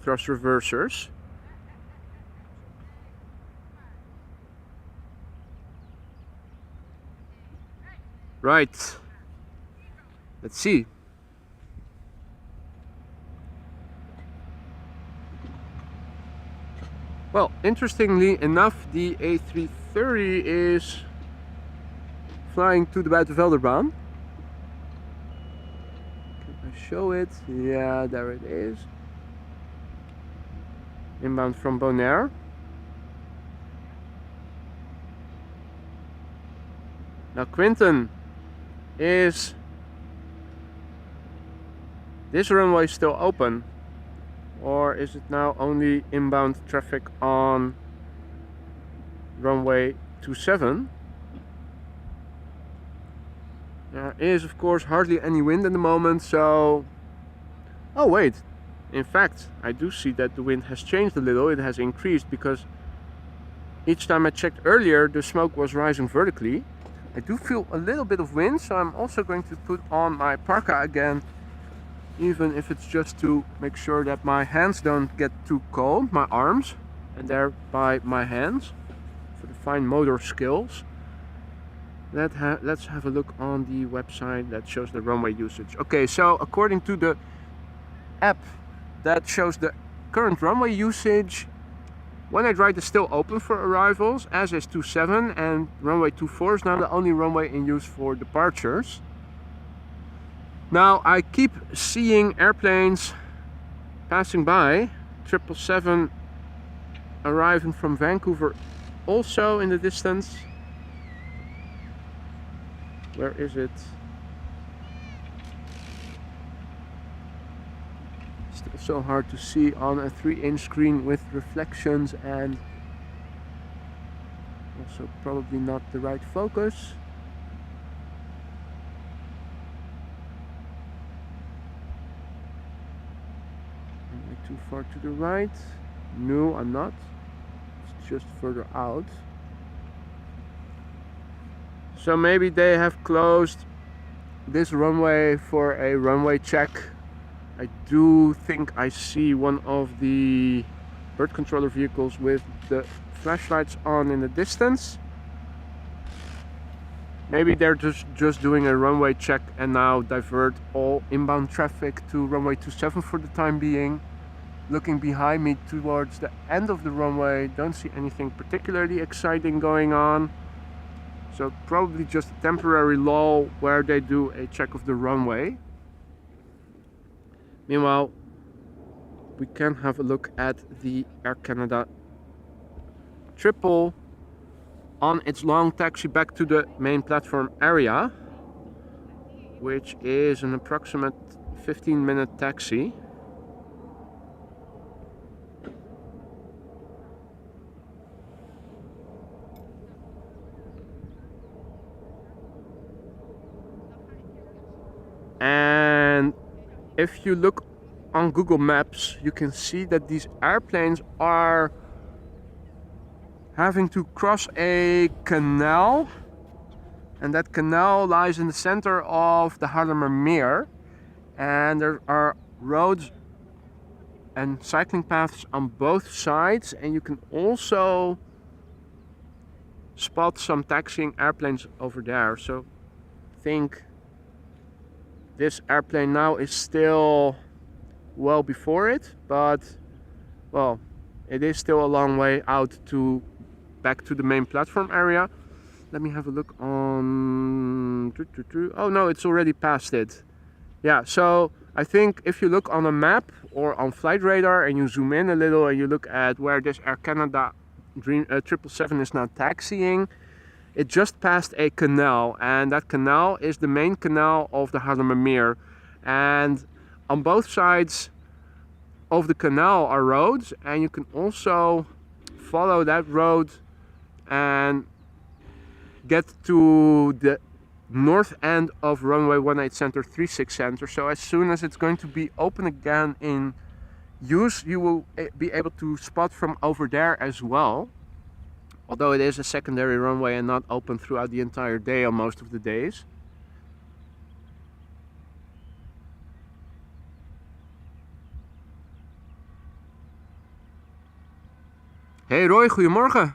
thrust reversers. Right, let's see. Well, interestingly enough, the A330 is flying to the Polderbaan. Can I show it? Yeah, there it is. Inbound from Bonaire. Now, Quinten, is this runway still open? Or is it now only inbound traffic on runway 27? There is of course hardly any wind at the moment, so... Oh wait, in fact I do see that the wind has changed a little. It has increased because each time I checked earlier the smoke was rising vertically. I do feel a little bit of wind, so I'm also going to put on my parka again, even if it's just to make sure that my hands don't get too cold, my arms, and thereby my hands, for the fine motor skills. Let's have a look on the website that shows the runway usage. Okay, so according to the app that shows the current runway usage, One ride is still open for arrivals, as is 27, and runway 24 is now the only runway in use for departures. Now I keep seeing airplanes passing by, 777 arriving from Vancouver also in the distance. Where is it? Still so hard to see on a 3-inch screen with reflections, and also probably not the right focus. Am I too far to the right? No, I'm not. It's just further out. So maybe they have closed this runway for a runway check. I do think I see one of the bird controller vehicles with the flashlights on in the distance. Maybe they're just doing a runway check and now divert all inbound traffic to runway 27 for the time being. Looking behind me towards the end of the runway, don't see anything particularly exciting going on. So probably just a temporary lull where they do a check of the runway. Meanwhile, we can have a look at the Air Canada triple on its long taxi back to the main platform area, which is an approximate 15-minute taxi. And if you look on Google Maps, you can see that these airplanes are having to cross a canal, and that canal lies in the center of the Haarlemmer Meer, and there are roads and cycling paths on both sides, and you can also spot some taxiing airplanes over there. So I think this airplane now is still well before it, but well, it is still a long way out to back to the main platform area. Let me have a look on... Oh no, it's already past it. Yeah, so I think if you look on a map or on flight radar and you zoom in a little and you look at where this Air Canada 777 is now taxiing, it just passed a canal, and that canal is the main canal of the Haarlemmer Meer. And on both sides of the canal are roads, and you can also follow that road and get to the north end of runway 18 center 36 center. So as soon as it's going to be open again in use, you will be able to spot from over there as well. Although it is a secondary runway and not open throughout the entire day on most of the days. Hey Roy, goedemorgen.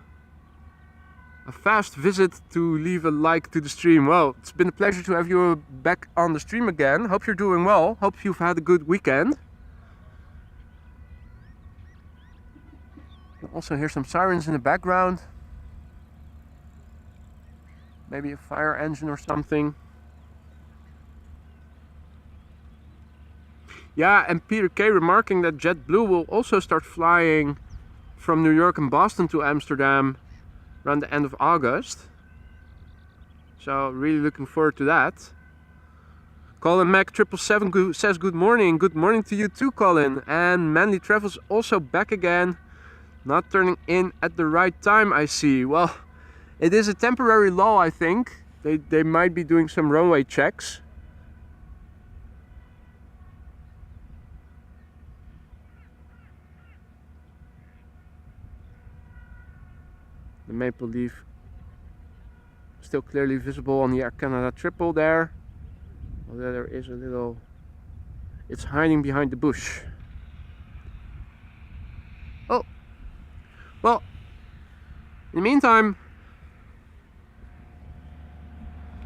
A fast visit to leave a like to the stream. Well, it's been a pleasure to have you back on the stream again. Hope you're doing well. Hope you've had a good weekend. Also hear some sirens in the background. Maybe a fire engine or something. Yeah, and Peter K remarking that JetBlue will also start flying from New York and Boston to Amsterdam around the end of August. So really looking forward to that. Colin Mac 777 says good morning. Good morning to you too, Colin. And Manly Travels also back again. Not turning in at the right time, I see. Well, it is a temporary lull, I think. They might be doing some runway checks. The Maple Leaf still clearly visible on the Air Canada triple there. Although there is a little... It's hiding behind the bush. Oh! Well, in the meantime,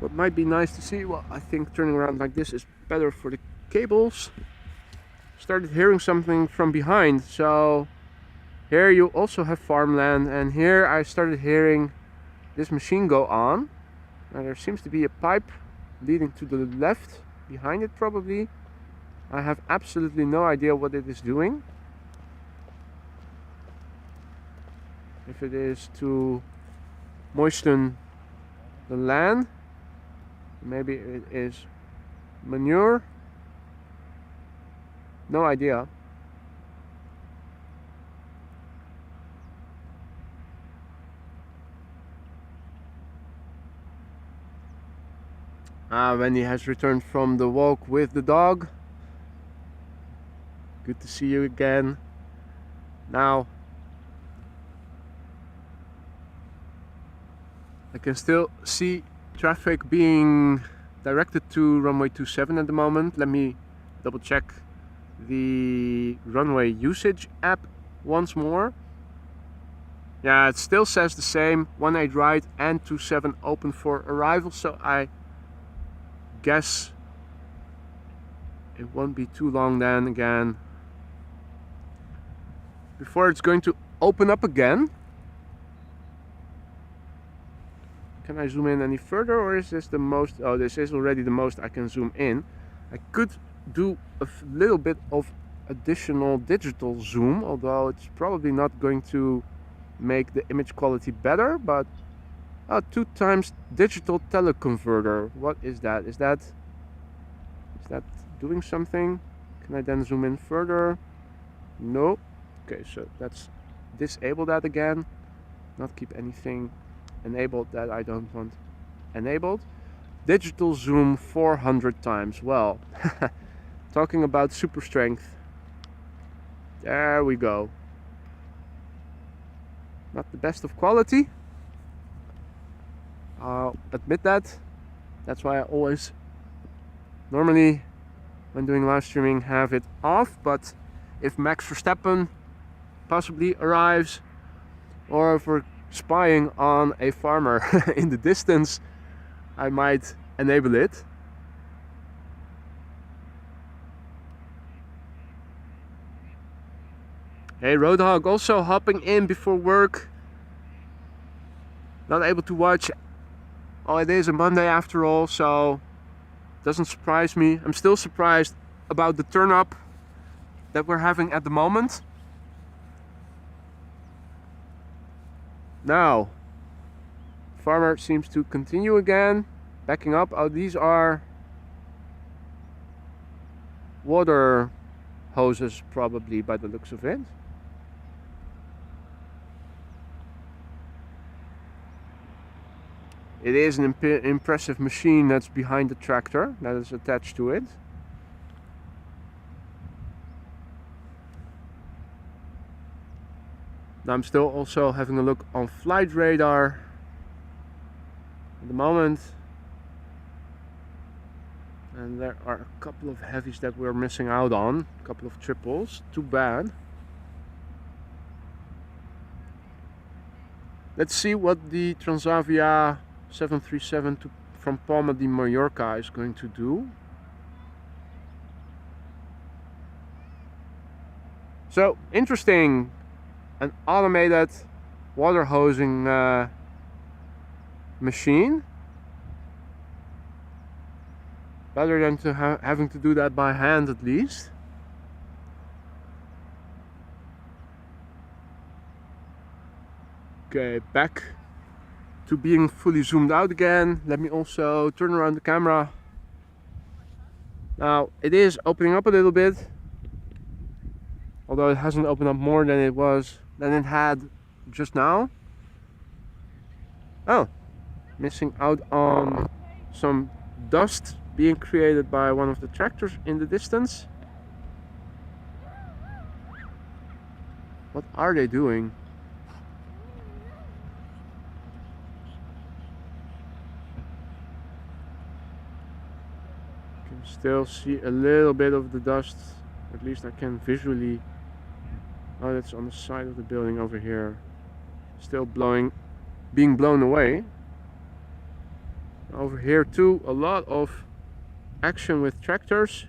what might be nice to see, well, I think turning around like this is better for the cables. Started hearing something from behind, so here you also have farmland, and here I started hearing this machine go on. Now there seems to be a pipe leading to the left, behind it probably. I have absolutely no idea what it is doing. If it is to moisten the land, maybe it is manure. No idea. Wendy has returned from the walk with the dog. Good to see you again. Now I can still see traffic being directed to runway 27 at the moment. Let me double check the runway usage app once more. Yeah, it still says the same, 18 right and 27 open for arrival, so I guess it won't be too long then again before it's going to open up again. Can I zoom in any further, or is this the most? Oh, this is already the most I can zoom in. I could do a little bit of additional digital zoom, although it's probably not going to make the image quality better, but 2x digital teleconverter. What is that? Is that doing something? Can I then zoom in further? No. Okay, so let's disable that again. Not keep anything enabled that I don't want enabled. Digital zoom 400 times. Well, talking about super strength. There we go. Not the best of quality, I'll admit that. That's why I always normally when doing live streaming have it off, but if Max Verstappen possibly arrives, or if we're spying on a farmer in the distance, I might enable it. Hey Roadhog, also hopping in before work. Not able to watch. Oh, it is a Monday after all, so doesn't surprise me. I'm still surprised about the turn up that we're having at the moment. Now, farmer seems to continue again, backing up. Oh, these are water hoses probably by the looks of it. It is an impressive machine that's behind the tractor that is attached to it. Now I'm still also having a look on flight radar at the moment. And there are a couple of heavies that we're missing out on. A couple of triples. Too bad. Let's see what the Transavia 737 from Palma de Mallorca is going to do. So, interesting. an automated water hosing machine. Better than to having to do that by hand at least. Okay, back to being fully zoomed out again. Let me also turn around the camera. Now it is opening up a little bit, although it hasn't opened up more than it had just now. Oh, missing out on some dust being created by one of the tractors in the distance. What are they doing? Still see a little bit of the dust, at least I can visually. Oh, that's on the side of the building over here, still being blown away. Over here too, a lot of action with tractors.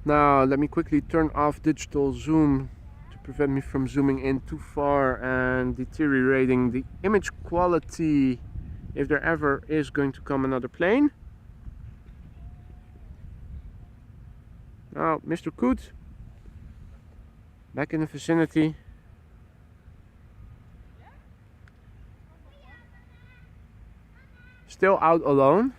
Now let me quickly turn off digital zoom to prevent me from zooming in too far and deteriorating the image quality if there ever is going to come another plane. Now Mr. Coot back in the vicinity. Still out alone.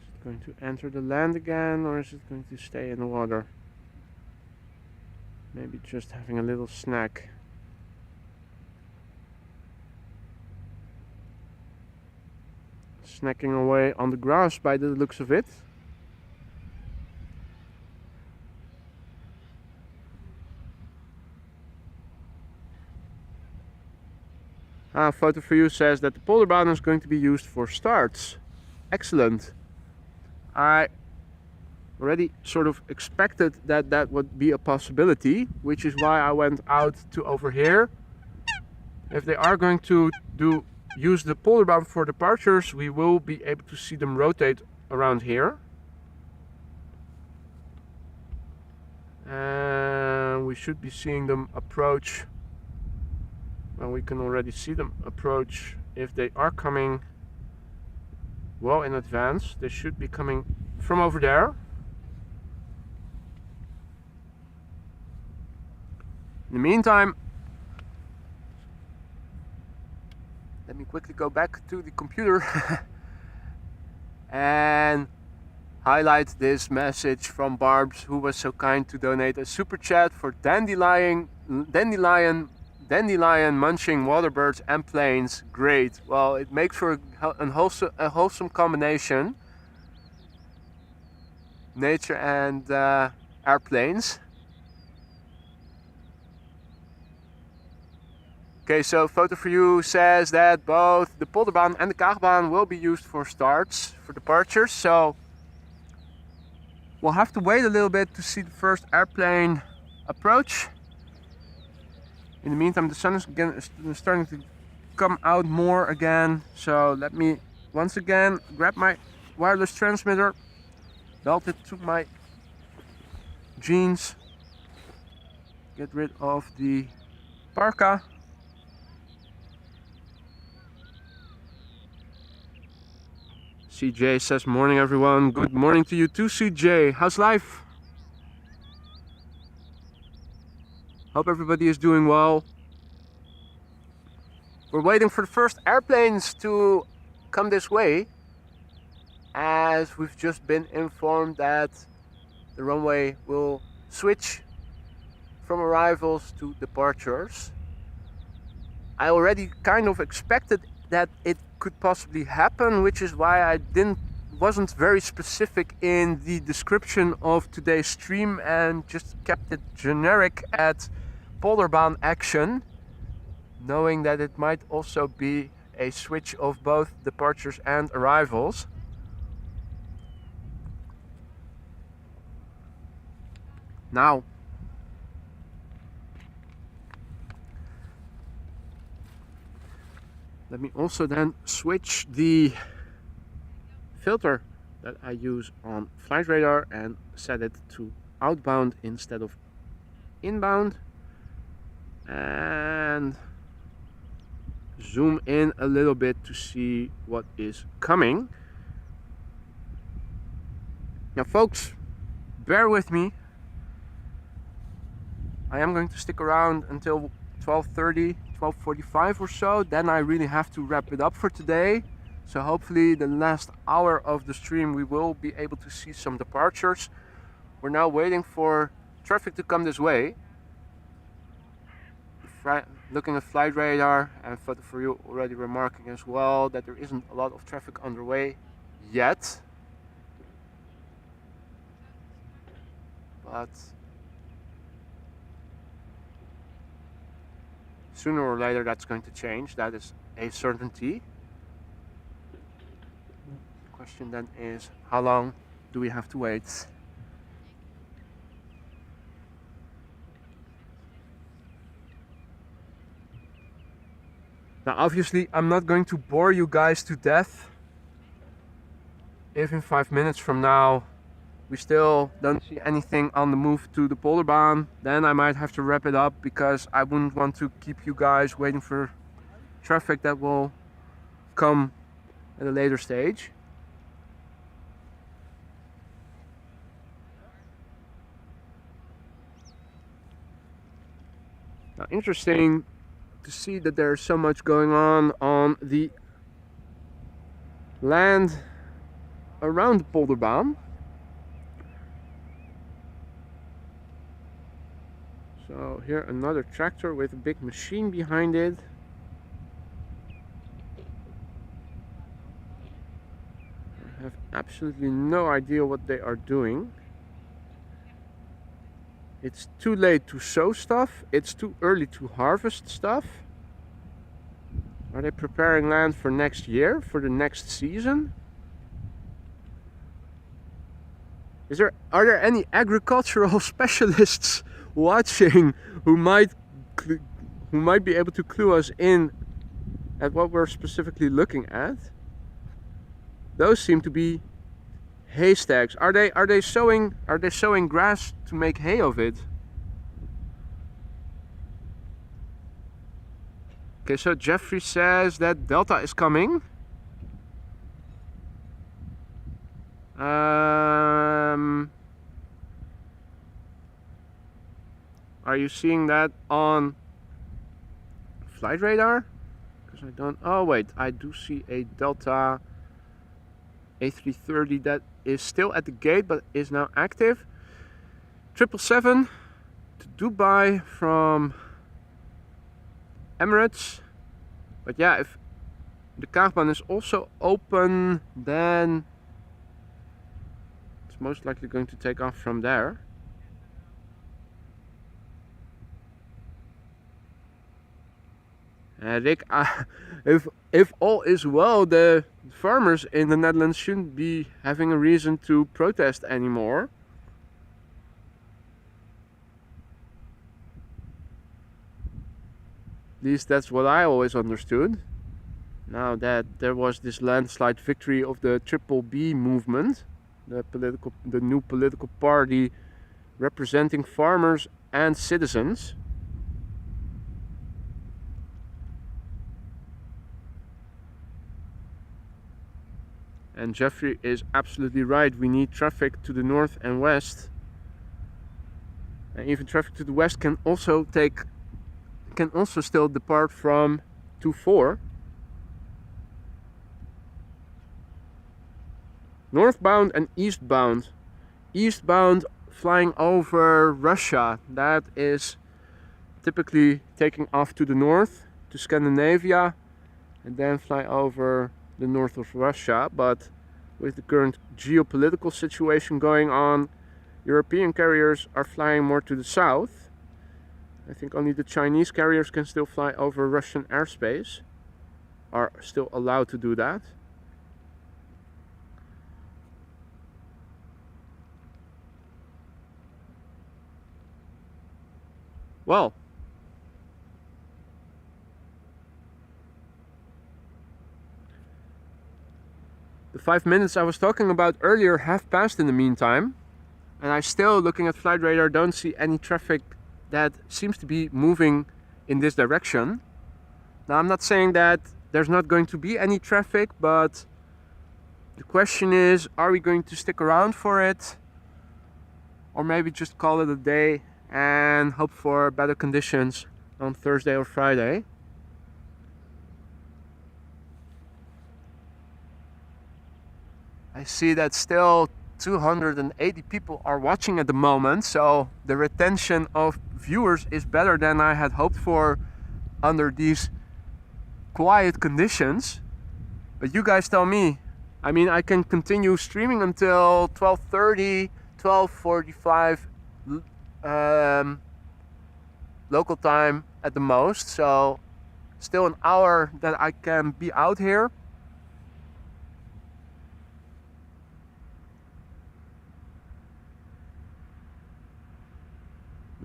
Is it going to enter the land again, or is it going to stay in the water? Maybe just having a little snack. Snacking away on the grass by the looks of it. Photo for you says that the Polderbaan is going to be used for starts. Excellent. I already sort of expected that that would be a possibility, which is why I went out to over here. If they are going to use the Polderbaan for departures, we will be able to see them rotate around here. And we should be seeing them approach. Well, we can already see them approach if they are coming well in advance. They should be coming from over there. In the meantime, let me quickly go back to the computer and highlight this message from Barbs, who was so kind to donate a super chat for dandelion munching waterbirds and planes. Great. Well, it makes for a wholesome combination. Nature and airplanes. Okay, so photo for you says that both the Polderbaan and the Kaagbaan will be used for starts, for departures. So we'll have to wait a little bit to see the first airplane approach. In the meantime, the sun is again starting to come out more again. So let me once again grab my wireless transmitter, belt it to my jeans, get rid of the parka. CJ says, morning everyone. Good morning to you too, CJ. How's life? Hope everybody is doing well. We're waiting for the first airplanes to come this way, as we've just been informed that the runway will switch from arrivals to departures. I already kind of expected that it could possibly happen, which is why I wasn't very specific in the description of today's stream and just kept it generic at Polderbaan action, knowing that it might also be a switch of both departures and arrivals. Now, let me also then switch the filter that I use on flight radar and set it to outbound instead of inbound, and zoom in a little bit to see what is coming. Now folks, bear with me. I am going to stick around until 12:30, 12:45 or so. Then I really have to wrap it up for today. So hopefully the last hour of the stream we will be able to see some departures. We're now waiting for traffic to come this way. Looking at flight radar, and photo for you already remarking as well that there isn't a lot of traffic underway yet. But sooner or later that's going to change. That is a certainty. The question then is, how long do we have to wait? Now obviously I'm not going to bore you guys to death. If in 5 minutes from now we still don't see anything on the move to the Polderbaan, then I might have to wrap it up, because I wouldn't want to keep you guys waiting for traffic that will come at a later stage. Now, interesting to see that there's so much going on the land around the Polderbaan. So here another tractor with a big machine behind it. I have absolutely no idea what they are doing. It's too late to sow stuff. It's too early to harvest stuff. Are they preparing land for next year, for the next season? Are there any agricultural specialists watching who might be able to clue us in at what we're specifically looking at? Those seem to be haystacks. Are they sowing grass to make hay of it? Okay, so Jeffrey says that Delta is coming. Are you seeing that on flight radar? Because I don't. Oh wait, I do see a Delta A330 that is still at the gate but is now active. 777 to Dubai from Emirates. But yeah, if the Kagbaan is also open, then it's most likely going to take off from there. Rick, if all is well, the farmers in the Netherlands shouldn't be having a reason to protest anymore. At least that's what I always understood. Now that there was this landslide victory of the B movement, the new political party representing farmers and citizens. And Jeffrey is absolutely right. We need traffic to the north and west. And even traffic to the west can also still depart from 24. Northbound and eastbound. Eastbound flying over Russia. That is typically taking off to the north, to Scandinavia, and then fly over the north of Russia. But with the current geopolitical situation going on, European carriers are flying more to the south. I think only the Chinese carriers can still fly over Russian airspace, are still allowed to do that. Well, the 5 minutes I was talking about earlier have passed in the meantime, and I still, looking at flight radar, don't see any traffic that seems to be moving in this direction. Now, I'm not saying that there's not going to be any traffic, but the question is, are we going to stick around for it, or maybe just call it a day and hope for better conditions on Thursday or Friday? I see that still 280 people are watching at the moment, so the retention of viewers is better than I had hoped for under these quiet conditions. But you guys tell me. I mean, I can continue streaming until 12:30, 12:45 local time at the most, so still an hour that I can be out here.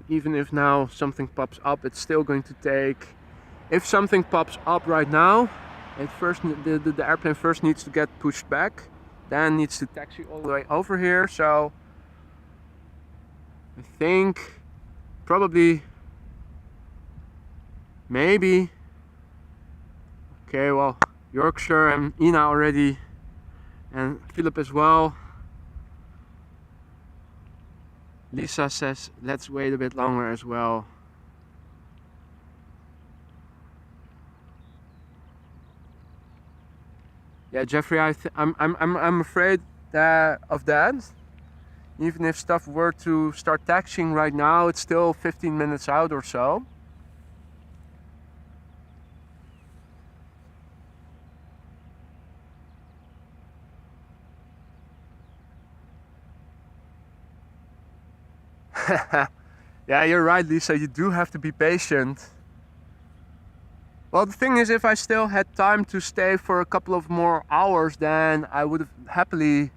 Even if now something pops up, it's still going to take, if something pops up right now, the airplane first needs to get pushed back, then needs to taxi all the way over here. So I think probably, maybe, okay, well, Yorkshire and Ina already, and Philip as well. Lisa says let's wait a bit longer as well. Yeah, Jeffrey, I'm afraid of that. Even if stuff were to start taxiing right now, it's still 15 minutes out or so. Yeah, you're right, Lisa, you do have to be patient. Well, the thing is, if I still had time to stay for a couple of more hours, then I would have happily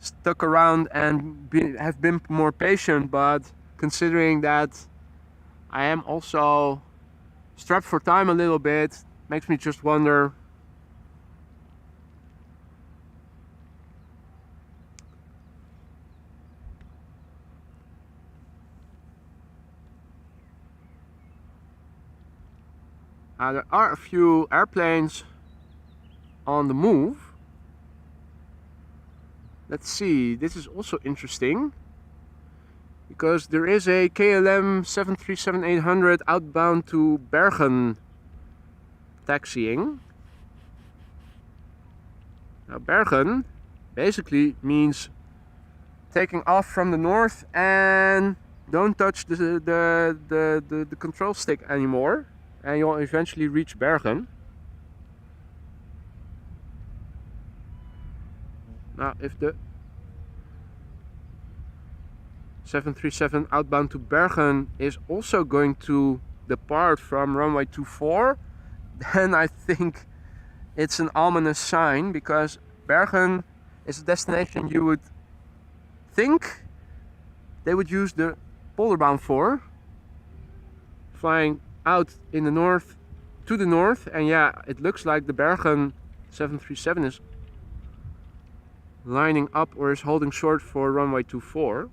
stuck around and have been more patient. But considering that I am also strapped for time a little bit, makes me just wonder. There are a few airplanes on the move. Let's see, this is also interesting, because there is a KLM 737-800 outbound to Bergen taxiing. Now, Bergen basically means taking off from the north and don't touch the control stick anymore, and you'll eventually reach Bergen. Now, if the 737 outbound to Bergen is also going to depart from runway 24, then I think it's an ominous sign, because Bergen is a destination you would think they would use the Polderbaan for, flying out in the north, to the north. And yeah, it looks like the Bergen 737 is lining up or is holding short for runway 24.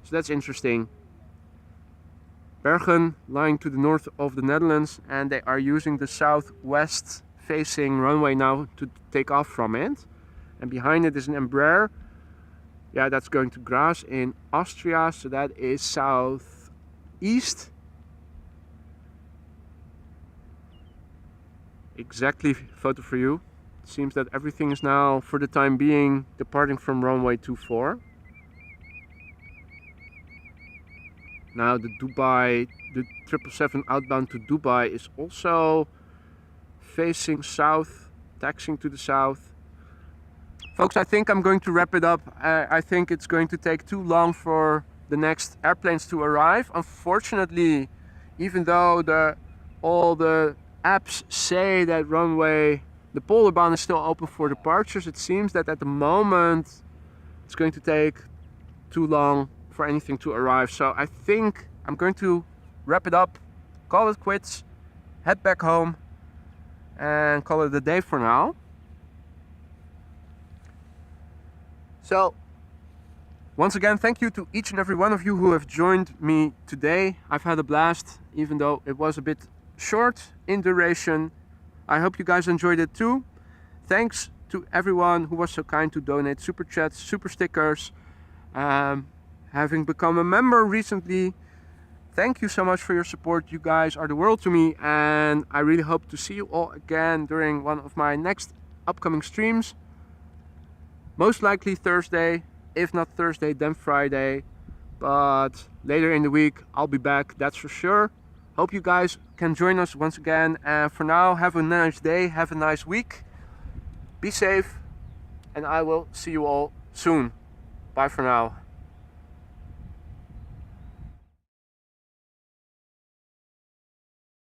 So that's interesting. Bergen lying to the north of the Netherlands, and they are using the southwest facing runway now to take off from it. And behind it is an Embraer. Yeah, that's going to Graz in Austria, so that is southeast. Exactly, photo for you. It seems that everything is now, for the time being, departing from runway 24. Now the 777 outbound to Dubai is also facing south, taxiing to the south. Folks, I think I'm going to wrap it up. I think it's going to take too long for the next airplanes to arrive. Unfortunately, even though all the apps say that the Polderbaan is still open for departures, it seems that at the moment it's going to take too long for anything to arrive. So I think I'm going to wrap it up, call it quits, head back home and call it a day for now. So once again, thank you to each and every one of you who have joined me today. I've had a blast, even though it was a bit short in duration. I hope you guys enjoyed it too. Thanks to everyone who was so kind to donate super chats, super stickers. Having become a member recently, thank you so much for your support. You guys are the world to me, and I really hope to see you all again during one of my next upcoming streams. Most likely Thursday, if not Thursday, then Friday. But later in the week, I'll be back, that's for sure. Hope you guys can join us once again. And for now, have a nice day, have a nice week. Be safe, and I will see you all soon. Bye for now.